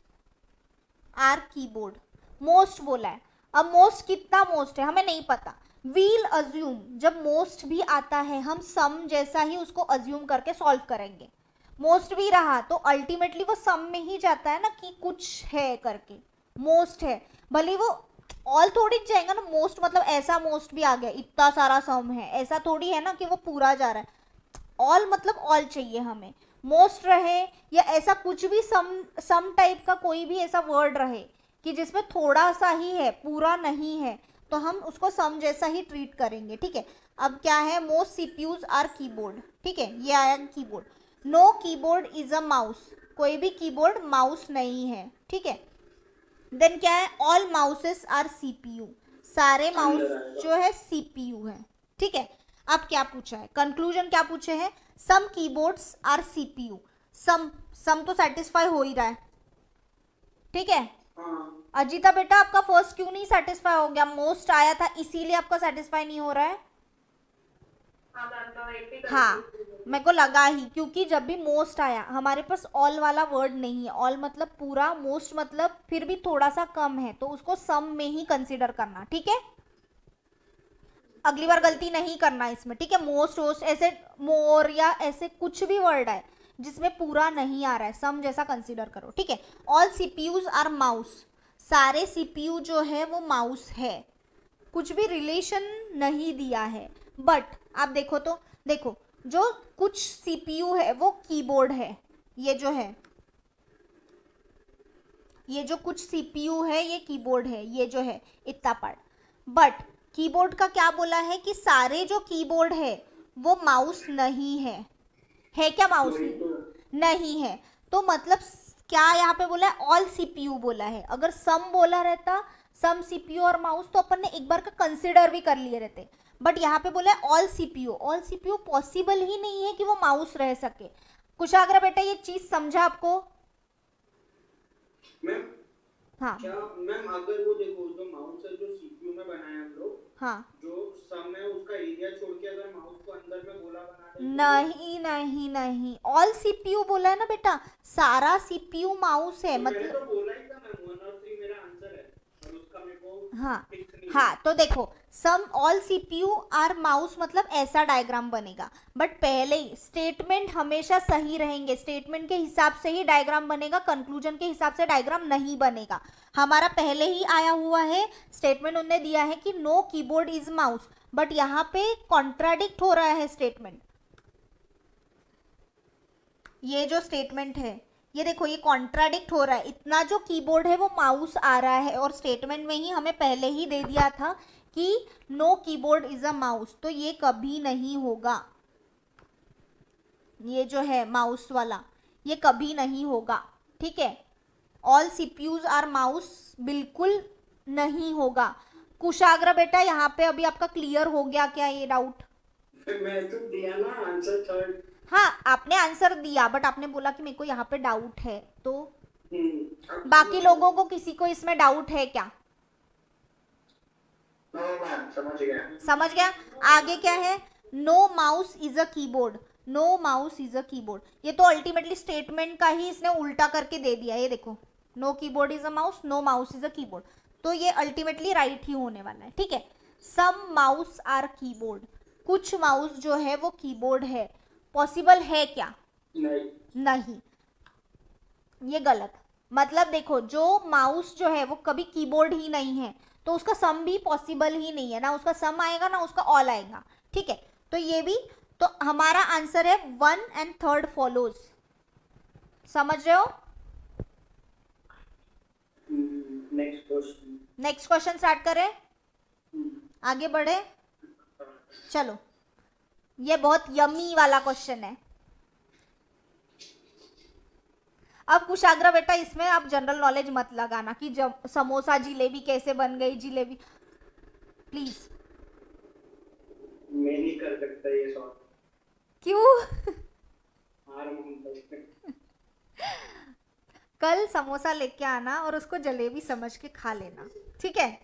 are keyboard, most बोला है। अब मोस्ट कितना मोस्ट है हमें नहीं पता, वील अज्यूम, जब मोस्ट भी आता है हम सम जैसा ही उसको अज्यूम करके सॉल्व करेंगे। मोस्ट भी रहा तो अल्टीमेटली वो सम में ही जाता है ना, कि कुछ है करके मोस्ट है, भले वो ऑल थोड़ी जाएगा ना। मोस्ट मतलब ऐसा मोस्ट भी आ गया, इतना सारा सम है, ऐसा थोड़ी है ना कि वो पूरा जा रहा है। ऑल मतलब ऑल चाहिए हमें, मोस्ट रहे या ऐसा कुछ भी सम टाइप का कोई भी ऐसा वर्ड रहे कि जिसमें थोड़ा सा ही है, पूरा नहीं है, तो हम उसको सम जैसा ही ट्रीट करेंगे। ठीक है, अब क्या है, मोस्ट सीपीयूज आर कीबोर्ड। ठीक है, ये आया keyboard. No keyboard is a mouse, कोई भी कीबोर्ड माउस नहीं है। ठीक है, देन क्या है, ऑल माउसेस आर सीपीयू, सारे माउस जो है सीपीयू है। ठीक है, अब क्या पूछा है, कंक्लूजन क्या पूछे हैं, सम कीबोर्ड्स आर सीपीयू। सम तो सेटिस्फाई हो ही रहा है। ठीक है, अजीता बेटा आपका फर्स्ट क्यों नहीं सेटिस्फाई हो गया? मोस्ट आया था इसीलिए आपका सेटिस्फाई नहीं हो रहा है। हाँ मेरे को लगा ही, क्योंकि जब भी मोस्ट आया हमारे पास ऑल वाला वर्ड नहीं है। ऑल मतलब पूरा, मोस्ट मतलब फिर भी थोड़ा सा कम है, तो उसको सम में ही कंसीडर करना। ठीक है, अगली बार गलती नहीं करना इसमें। ठीक है, मोस्ट वोस्ट ऐसे मोर या ऐसे कुछ भी वर्ड है जिसमें पूरा नहीं आ रहा है, सम जैसा कंसीडर करो। ठीक है, ऑल सीपीयूज आर माउस, सारे सीपीयू जो है वो माउस है, कुछ भी रिलेशन नहीं दिया है। बट आप देखो तो, देखो जो कुछ सीपीयू है वो कीबोर्ड है, ये जो है, ये जो कुछ सीपीयू है ये कीबोर्ड है, ये जो है इतना पार्ट। बट कीबोर्ड का क्या बोला है कि सारे जो कीबोर्ड है वो माउस नहीं है क्या? माउस नहीं है, तो मतलब क्या यहाँ पे बोला है, ऑल सीपीयू बोला है। अगर सम बोला रहता, सम सीपीयू और माउस, तो अपन ने एक बार का कंसिडर भी कर लिए रहते। बट यहाँ पे बोला है all CPU, all CPU possible ही नहीं है कि वो माउस रह सके। कुशाग्र बेटा ये चीज समझा आपको? मैम हाँ क्या मैम, अगर वो देखो जो माउस है जो सीपीयू में बनाया हम लोग, हाँ, जो सम है उसका एरिया छोड़ के अगर माउस को अंदर में गोला बना दे, नहीं नहीं नहीं, ऑल सीपीयू बोला है ना बेटा, सारा सीपीयू माउस है। मैंने मतलब तो बोला ही था मैम, 1 और 3 मेरा आंसर है, और उसका मेरे को हाँ फिक्स नहीं हाँ, तो देखो some all CPU are mouse मतलब ऐसा डायग्राम बनेगा। बट पहले ही स्टेटमेंट हमेशा सही रहेंगे, स्टेटमेंट के हिसाब से ही डायग्राम बनेगा, कंक्लूजन के हिसाब से डायग्राम नहीं बनेगा। हमारा पहले ही आया हुआ है स्टेटमेंट, उन्होंने दिया है कि no keyboard is mouse, but यहाँ पे कॉन्ट्राडिक्ट हो रहा है स्टेटमेंट। ये जो स्टेटमेंट है ये देखो, ये कॉन्ट्राडिक्ट हो रहा है। इतना जो कीबोर्ड है वो माउस आ रहा है, और स्टेटमेंट में ही हमें पहले ही दे दिया था कि no keyboard is a mouse, तो ये कभी नहीं होगा। ये जो है माउस वाला ये कभी नहीं होगा। ठीक है, ऑल सीपीयूज आर माउस बिल्कुल नहीं होगा। कुशाग्र बेटा यहाँ पे अभी आपका क्लियर हो गया क्या ये डाउट? मैं तो दिया ना आंसर थर्ड। हाँ आपने आंसर दिया, बट आपने बोला कि मेरे को यहाँ पे डाउट है, तो बाकी लोगों को किसी को इसमें डाउट है क्या? मैम समझ गया। समझ गया। आगे क्या है, no mouse is a keyboard, no mouse is a keyboard, ये तो अल्टीमेटली स्टेटमेंट का ही इसने उल्टा करके दे दिया। ये देखो, no keyboard is a mouse, no mouse is a keyboard, तो ये अल्टीमेटली राइट ही होने वाला है। ठीक है, सम माउस आर कीबोर्ड, कुछ माउस जो है वो कीबोर्ड है, पॉसिबल है क्या? नहीं, ये गलत। मतलब देखो, जो माउस जो है वो कभी कीबोर्ड ही नहीं है, तो उसका सम भी पॉसिबल ही नहीं है, ना उसका सम आएगा ना उसका ऑल आएगा। ठीक है, तो ये भी, तो हमारा आंसर है 1 and 3rd फॉलोज। समझ रहे हो? नेक्स्ट क्वेश्चन स्टार्ट करें, आगे बढ़े। चलो, ये बहुत यमी वाला क्वेश्चन है। अब कुशाग्र बेटा, इसमें आप जनरल नॉलेज मत लगाना कि जब समोसा जिलेबी कैसे बन गई, जिलेबी प्लीज। मैं नहीं कर सकता ये सॉल्व। क्यों? हार मान सकते। कल समोसा लेके आना और उसको जलेबी समझ के खा लेना, ठीक है?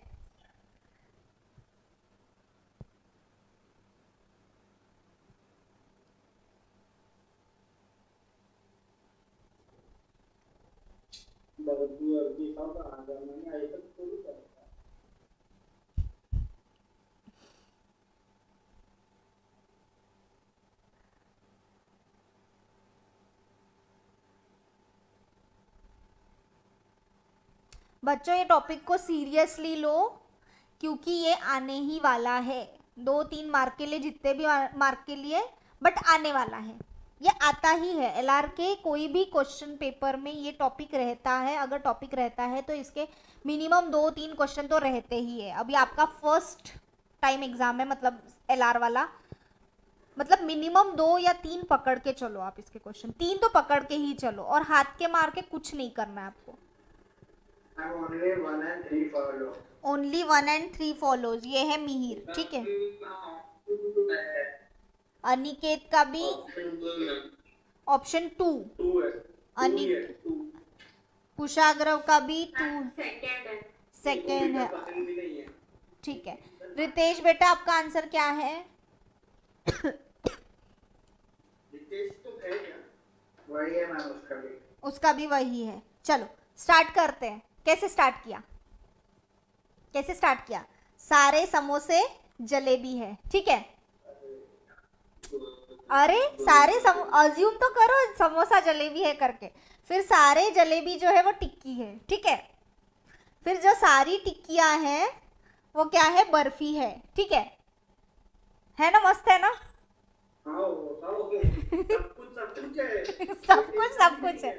बच्चों, ये टॉपिक को सीरियसली लो, क्योंकि ये आने ही वाला है। 2-3 मार्क के लिए, जितने भी मार्क के लिए, बट आने वाला है, ये आता ही है। एलआर के कोई भी क्वेश्चन पेपर में ये टॉपिक रहता है। अगर टॉपिक रहता है तो इसके मिनिमम 2-3 क्वेश्चन तो रहते ही है। अभी आपका फर्स्ट टाइम एग्जाम है, मतलब एलआर वाला, मतलब मिनिमम 2 या 3 पकड़ के चलो आप इसके क्वेश्चन, 3 तो पकड़ के ही चलो, और हाथ के मार के कुछ नहीं करना है आपको। ओनली 1 and 3 फॉलोज, ये है मिहिर, ठीक है? अनिकेत का भी ऑप्शन 2, अनिकेत, कुशाग्रव का भी 2 सेकेंड है, ठीक है। रितेश बेटा, आपका आंसर क्या है? रितेश तो है क्या? वही है मैम, उसका भी वही है। चलो स्टार्ट करते हैं। कैसे स्टार्ट किया, कैसे स्टार्ट किया? सारे समोसे जलेबी है, ठीक है? अरे सारे अज्यूम तो करो समोसा जलेबी है करके, फिर सारे जलेबी जो है वो टिक्की है, ठीक है? फिर जो सारी टिक्कियां हैं वो क्या है? बर्फी है, ठीक है ना? मस्त है ना? सब कुछ है,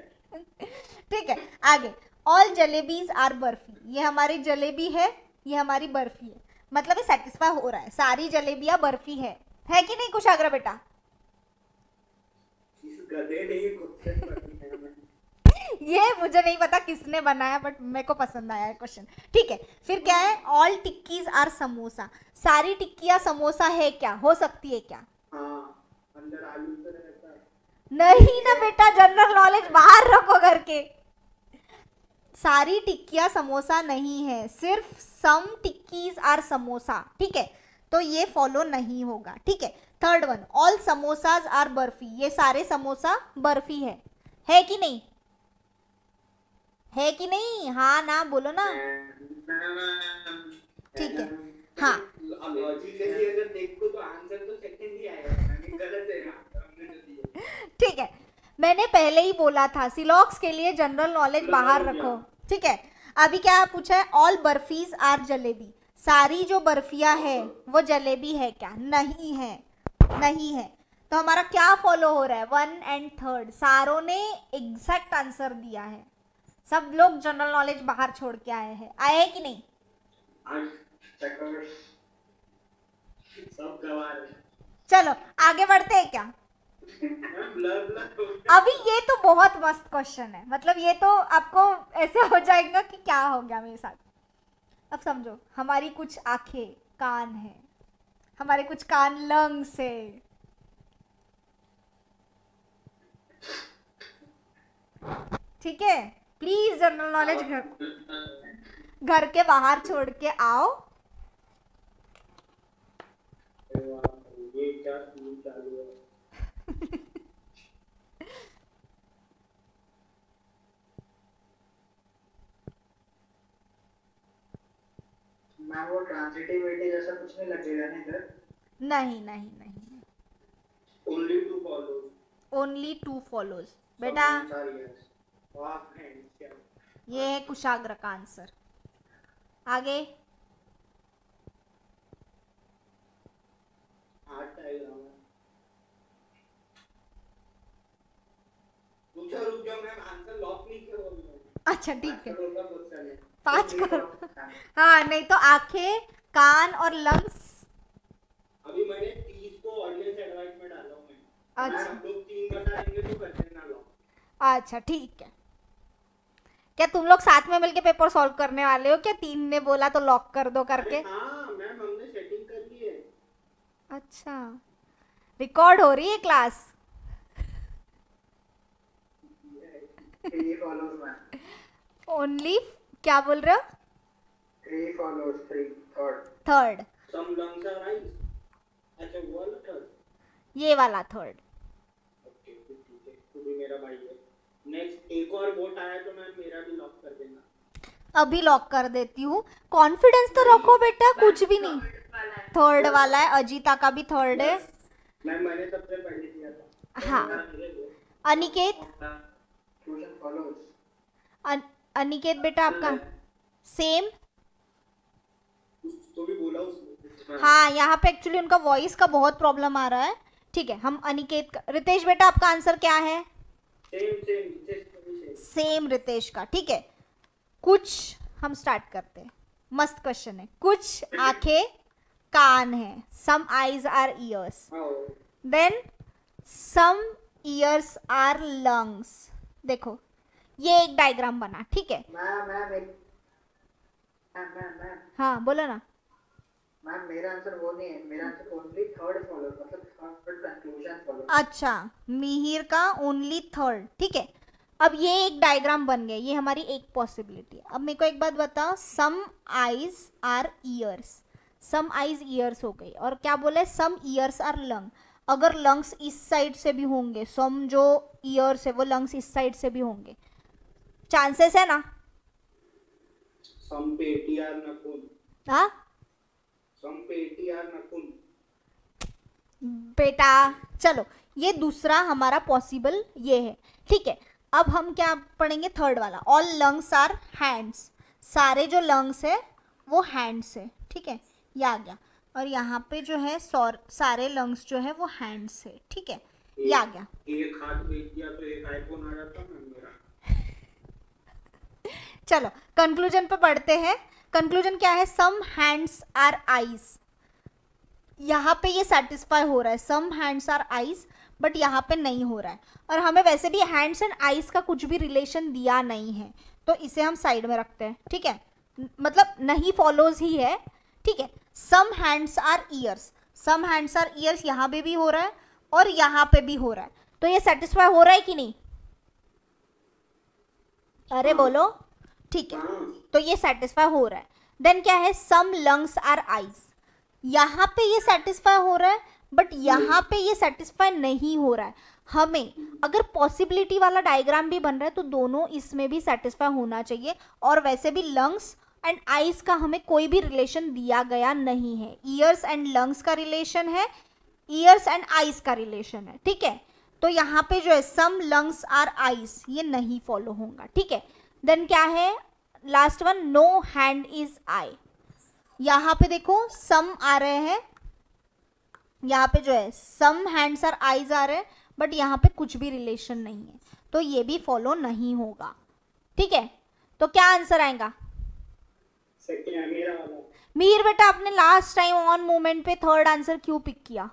ठीक है। आगे, ऑल जलेबीज आर बर्फी, ये हमारी जलेबी है, ये हमारी बर्फी है, मतलब ये सेटिस्फाई हो रहा है, सारी जलेबियां बर्फी है कि नहीं कुशाग्र बेटा? ये मुझे नहीं पता किसने बनाया, बट मेरे को पसंद आया है क्वेश्चन, ठीक है। फिर क्या है? ऑल टिक्कीज आर समोसा, सारी टिक्कियां समोसा है क्या? हो सकती है क्या? अंदर आलू तो रहता है। नहीं ना बेटा, जनरल नॉलेज बाहर रखो करके। सारी टिक्कियां समोसा नहीं है, सिर्फ सम टिक्कीज आर समोसा, ठीक है? तो ये फॉलो नहीं होगा, ठीक है। 3rd one, all samosas are barfi, ये सारे समोसा बर्फी है कि नहीं? है कि नहीं? हाँ ना बोलो ना, ठीक है। हाँ, लॉजिकली अगर देखो तो आंसर तो सेकंड ही आएगा, गलत है। ठीक है, मैंने पहले ही बोला था सिलॉक्स के लिए जनरल नॉलेज बाहर रखो, ठीक है। अभी क्या पूछा है? ऑल बर्फीज आर जलेबी, सारी जो बर्फियां है वो जलेबी है क्या? नहीं है, नहीं है। तो हमारा क्या फॉलो हो रहा है? 1 and 3rd, सारों ने एग्जैक्ट आंसर दिया है, सब लोग जनरल नॉलेज बाहर छोड़ के आए हैं, आए कि नहीं? सब गवार। चलो आगे बढ़ते हैं क्या? अभी ये तो बहुत मस्त क्वेश्चन है, मतलब ये तो आपको ऐसे हो जाएगा कि क्या हो गया मेरे साथ। अब समझो, हमारी कुछ आंखें कान है, हमारे कुछ कान लंग्स है, ठीक है? प्लीज जनरल नॉलेज घर के बाहर छोड़ के आओ, क्या सीन चालू है। मैम वो ट्रांजिटिविटी जैसा कुछ नहीं लगेगा ना इधर? नहीं नहीं नहीं, only two follows. Only two follows बेटा। वाह फ्रेंड्स, क्या ये है कुशाग्र का आंसर। आगे आठ आएगा। रुक जाओ मैम, आंसर लॉक नहीं किया होगा मैंने। अच्छा ठीक है, होगा क्वेश्चन है 5 करोड़। हाँ नहीं तो आंखें, कान और लंग्स। अभी मैंने 30 को ऑडियंस एडवाइस में डाला हूं मैं। अच्छा। हम लोग 3 बताएंगे तो कर देना लॉक। अच्छा ठीक है। क्या तुम लोग साथ में मिलके पेपर सॉल्व करने वाले हो क्या? 3 ने बोला तो लॉक कर दो करके। हाँ मैम, हमने सेटिंग कर ली है। अच्छा, रिकॉर्ड हो रही है क्लास। 3 follows ma'am. ओनली क्या बोल रहे हो? 3 follows, 3 third. Some lungs are eyes. अच्छा वो वाला थर्ड। ये वाला थर्ड। ओके ठीक है, तू भी मेरा भाई है। नेक्स्ट एक और वोट आया तो मैम मेरा भी लॉक कर देना। अभी लॉक कर देती हूँ। कॉन्फिडेंस तो रखो बेटा, कुछ भी नहीं। थर्ड वाला है, अजीता का भी थर्ड है। मैम मैंने सबसे पहले दिया था। हाँ। Aniket, tuition follows. अनिकेत बेटा आपका सेम। तो भी बोला उसने। हाँ यहाँ पे एक्चुअली उनका वॉइस का बहुत प्रॉब्लम आ रहा है। ठीक है, हम अनिकेत का। रितेश बेटा आपका आंसर क्या है? सेम रितेश का। ठीक है, कुछ हम स्टार्ट करते हैं। मस्त क्वेश्चन है। कुछ आंखें कान है, some eyes are ears, then some ears are lungs. देखो ये एक डायग्राम बना। ठीक है, मैम हाँ बोलो ना। मैम मेरा आंसर वो नहीं है, मेरा आंसर ओनली थर्ड फॉलो, मतलब थर्ड कंक्लूजन फॉलो। अच्छा, मिहिर का ओनली थर्ड। ठीक है, अब ये एक डायग्राम बन गया, ये हमारी एक पॉसिबिलिटी है। अब मेरे को एक बात बताओ, some eyes are ears, some eyes ears हो गई, और क्या बोले सम ईयर्स आर लंग। अगर लंग्स इस साइड से भी होंगे, सम जो ईयर्स है वो लंग्स इस साइड से भी होंगे, चांसेस है ना? सम पेटी आर नकुन। हाँ सम पेटी आर नकुन। बेटा चलो, ये दूसरा हमारा पॉसिबल ये है। ठीक है, अब हम क्या पढ़ेंगे? थर्ड वाला। ऑल लंग्स आर हैंड्स, सारे जो लंग्स है वो हैंड्स है। ठीक है, ये आ गया। और यहाँ पे जो है सारे लंग्स जो है वो हैंड्स है। ठीक है, ये आ गया। एक हाथ बेच दिया तो एक आईफोन आ जाता है मेरा। चलो कंक्लूजन पे पढ़ते हैं। कंक्लूजन क्या है? Some hands are eyes. यहाँ पे ये सेटिस्फाई हो रहा है, some hands are eyes, but यहाँ पे नहीं हो रहा है। और हमें वैसे भी हैंड्स एंड आईज का कुछ भी रिलेशन दिया नहीं है, तो इसे हम साइड में रखते हैं। ठीक है, मतलब नहीं फॉलोज ही है। ठीक है, some hands are ears, some hands are ears यहाँ पे भी हो रहा है और यहाँ पे भी हो रहा है, तो ये सेटिस्फाई हो रहा है कि नहीं? अरे बोलो। ठीक है, तो ये सेटिस्फाई हो रहा है। देन क्या है? सम लंग्स आर आईज, यहाँ पे ये सेटिस्फाई हो रहा है, बट यहाँ पे ये सेटिस्फाई नहीं हो रहा है। हमें अगर पॉसिबिलिटी वाला डायग्राम भी बन रहा है तो दोनों इसमें भी सेटिस्फाई होना चाहिए। और वैसे भी लंग्स एंड आईज का हमें कोई भी रिलेशन दिया गया नहीं है। ईयर्स एंड लंग्स का रिलेशन है, ईयर्स एंड आईज का रिलेशन है। ठीक है, तो यहाँ पे जो है सम लंग्स आर आईज, ये नहीं फॉलो होगा। ठीक है, देन क्या है? Last one, no hand is eye. यहाँ पे देखो सम आ रहे हैं, यहाँ पे जो है सम हैंड्स आर आईज आ रहे हैं, बट यहाँ पे कुछ भी रिलेशन नहीं है, तो ये भी फॉलो नहीं होगा। ठीक है, तो क्या आंसर आएगा? सेकंड मेरा वाला। मीर बेटा आपने लास्ट टाइम ऑन मोमेंट पे थर्ड आंसर क्यों पिक किया?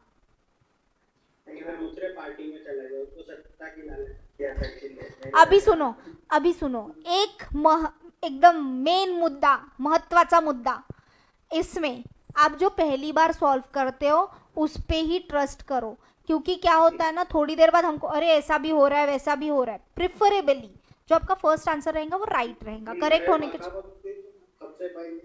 मैं दूसरे पार्टी में चला गया, उसको सत्ता की लालच किया था। अभी सुनो, अभी सुनो, एकदम मेन मुद्दा, महत्वाचा मुद्दा, इसमें आप जो पहली बार सॉल्व करते हो उस पे ही ट्रस्ट करो। क्योंकि क्या होता है ना, थोड़ी देर बाद हमको अरे ऐसा भी हो रहा है वैसा भी हो रहा है। प्रिफरेबली जो आपका फर्स्ट आंसर रहेगा वो राइट रहेगा, करेक्ट होने के। सबसे पहले।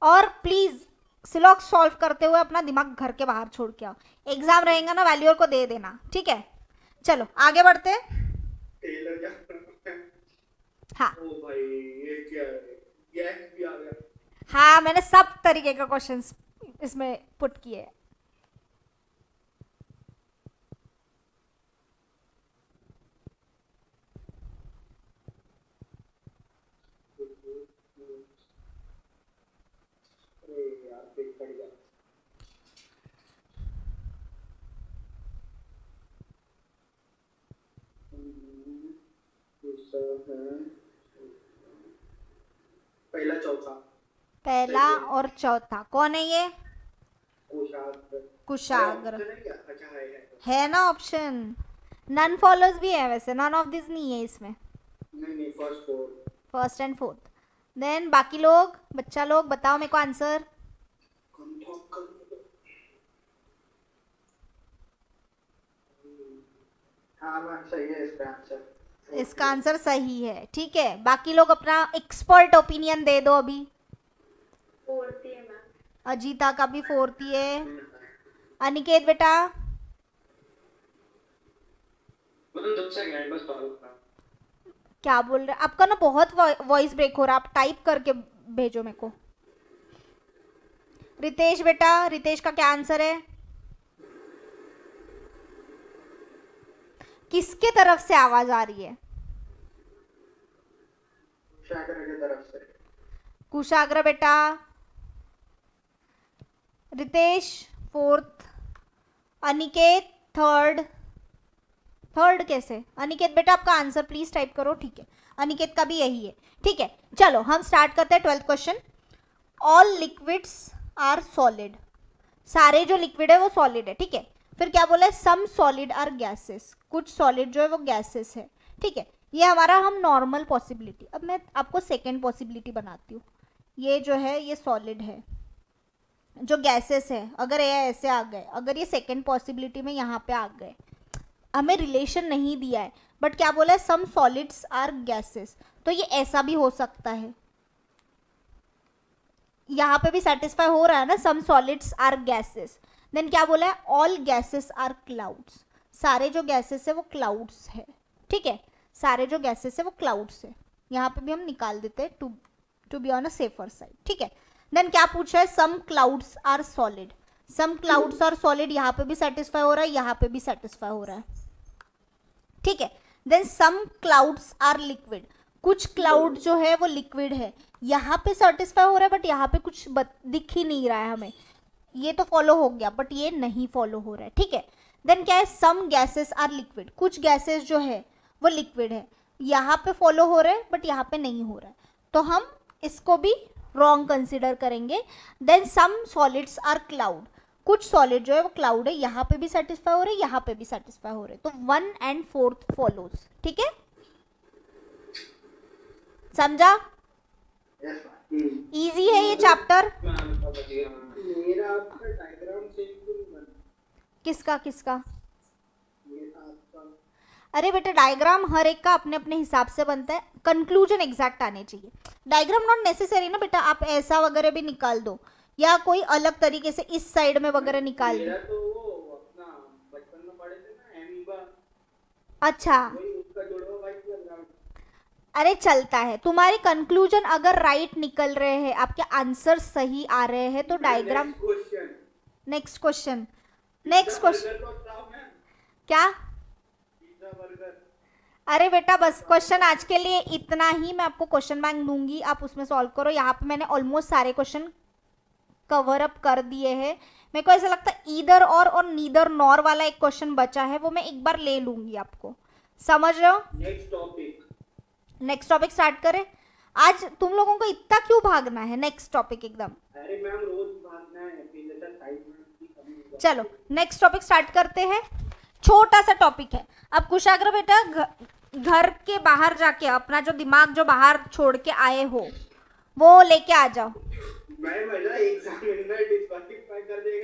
और प्लीज सिलॉक्स सॉल्व करते हुए अपना दिमाग घर के बाहर छोड़ के आओ। एग्जाम रहेगा ना, वैल्यूअर को दे देना, ठीक है। चलो आगे बढ़ते हैं। टेलर क्या करना है? हाँ ओ भाई ये क्या है? गैस भी आ गया। हाँ, मैंने सब तरीके का क्वेश्चंस इसमें पुट किए हैं। अरे यार देख पड़ गया। दूसरा है पहला चौथा पहला और चौथा कौन है ये? कुशाग्र। कुशाग्र ऑप्शन है क्या? अच्छा है ना ऑप्शन। नन फॉलोज भी है वैसे, नन ऑफ दिस नहीं है इसमें। नहीं first four. First and fourth. Then बाकी लोग, बच्चा लोग बताओ मेरे को आंसर। हाँ मैम सही है इसका आंसर। इसका आंसर सही है, ठीक है। बाकी लोग अपना एक्सपर्ट ओपिनियन दे दो अभी। फोर्थ है मैम। अजीता का भी फोर्थ ही है। अनिकेत बेटा क्या बोल रहे? आपका ना बहुत वॉइस ब्रेक हो रहा है, आप टाइप करके भेजो मेरे को। रितेश बेटा, रितेश का क्या आंसर है? किसके तरफ से आवाज आ रही है? कुशाग्र की तरफ से। कुशाग्र बेटा। Ritesh fourth, Aniket third. Third कैसे? अनिकेत बेटा आपका आंसर प्लीज टाइप करो, ठीक है। अनिकेत का भी यही है, ठीक है। चलो हम स्टार्ट करते हैं 12th question. All liquids are solid. सारे जो लिक्विड है वो सॉलिड है, ठीक है। फिर क्या बोला है? Some solid are gases. कुछ सॉलिड जो है वो गैसेस है, ठीक है। ये हमारा हम नॉर्मल पॉसिबिलिटी। अब मैं आपको सेकेंड पॉसिबिलिटी बनाती हूँ। ये जो है ये सॉलिड है, जो गैसेस है, अगर ये ऐसे आ गए, अगर ये सेकेंड पॉसिबिलिटी में यहाँ पे आ गए, हमें रिलेशन नहीं दिया है बट क्या बोला है? सम सॉलिड्स आर गैसेस। तो ये ऐसा भी हो सकता है, यहाँ पे भी सेटिस्फाई हो रहा है ना, some solids are gases. Then क्या बोला है? All gases are clouds. सारे जो गैसेस है वो क्लाउड्स है, ठीक है। सारे जो गैसेस है वो क्लाउड्स है। यहाँ पे भी हम निकाल देते हैं to be on a safer side, ठीक है। देन क्या पूछा है? Some clouds are solid. Some clouds are solid, यहाँ पे भी सेटिस्फाई हो रहा है, यहाँ पे भी सेटिस्फाई हो रहा है, ठीक है। Then some clouds are liquid. कुछ क्लाउड जो है वो लिक्विड है, यहाँ पे सेटिस्फाई हो रहा है बट यहाँ पे कुछ दिख ही नहीं रहा है हमें। ये तो फॉलो हो गया बट ये नहीं फॉलो हो रहा है, ठीक है। देन क्या है? Some gases are liquid. कुछ गैसेस जो है वो लिक्विड है, यहाँ पे फॉलो हो रहा है बट यहाँ पे नहीं हो रहा है, तो हम इसको भी रॉन्ग कंसिडर करेंगे। Then some solids are cloud. कुछ सॉलिड जो है वो क्लाउड है, यहाँ पे भी सेटिस्फाई हो रहे हैं, यहाँ पे भी सेटिस्फाई हो रहे हैं, तो 1 and 4th फॉलोज, ठीक है। समझा? इजी है ये चैप्टर। मेरा आपका डायग्राम चेंज क्यों बना? किसका किसका? मेरा आपका। अरे बेटा डायग्राम हर एक का अपने अपने हिसाब से बनता है, कंक्लूजन एग्जैक्ट आने चाहिए। डायग्राम नॉट नेसेसरी ना बेटा, आप ऐसा वगैरह भी निकाल दो या कोई अलग तरीके से इस साइड में वगैरह निकाल दो। मेरा तो वो अपना बचपन में पढ़े थे ना एमीबा। अच्छा, वही उसका जुड़वा वाइट लग रहा है। अरे चलता है। तुम्हारे कंक्लूजन अगर राइट निकल रहे हैं, आपके आंसर सही आ रहे हैं, तो डायग्राम। नेक्स्ट क्वेश्चन क्या? अरे बेटा बस क्वेश्चन आज के लिए इतना ही। मैं आपको क्वेश्चन बैंक दूंगी, आप उसमें सॉल्व करो। यहाँ पे मैंने ऑलमोस्ट सारे क्वेश्चन कवर अप कर दिए हैं। मेरे को ऐसा लगता है ईदर और नीदर नॉर वाला एक क्वेश्चन बचा है, वो मैं एक बार ले लूंगी। आपको समझ रहे हो? नेक्स्ट टॉपिक स्टार्ट करें। आज तुम लोगों को इतना क्यों भागना है? नेक्स्ट टॉपिक एकदम। अरे मैम रोज भागना है, फिर जैसा 5 मिनट की कमी होगा। चलो नेक्स्ट टॉपिक स्टार्ट करते हैं। छोटा सा टॉपिक है। अब कुशाग्र बेटा घर के बाहर जाके अपना जो दिमाग जो बाहर छोड़ के आए हो वो लेके आ जाओ। मैं एग्जामिनर डिस्क्वालीफाई कर देगा।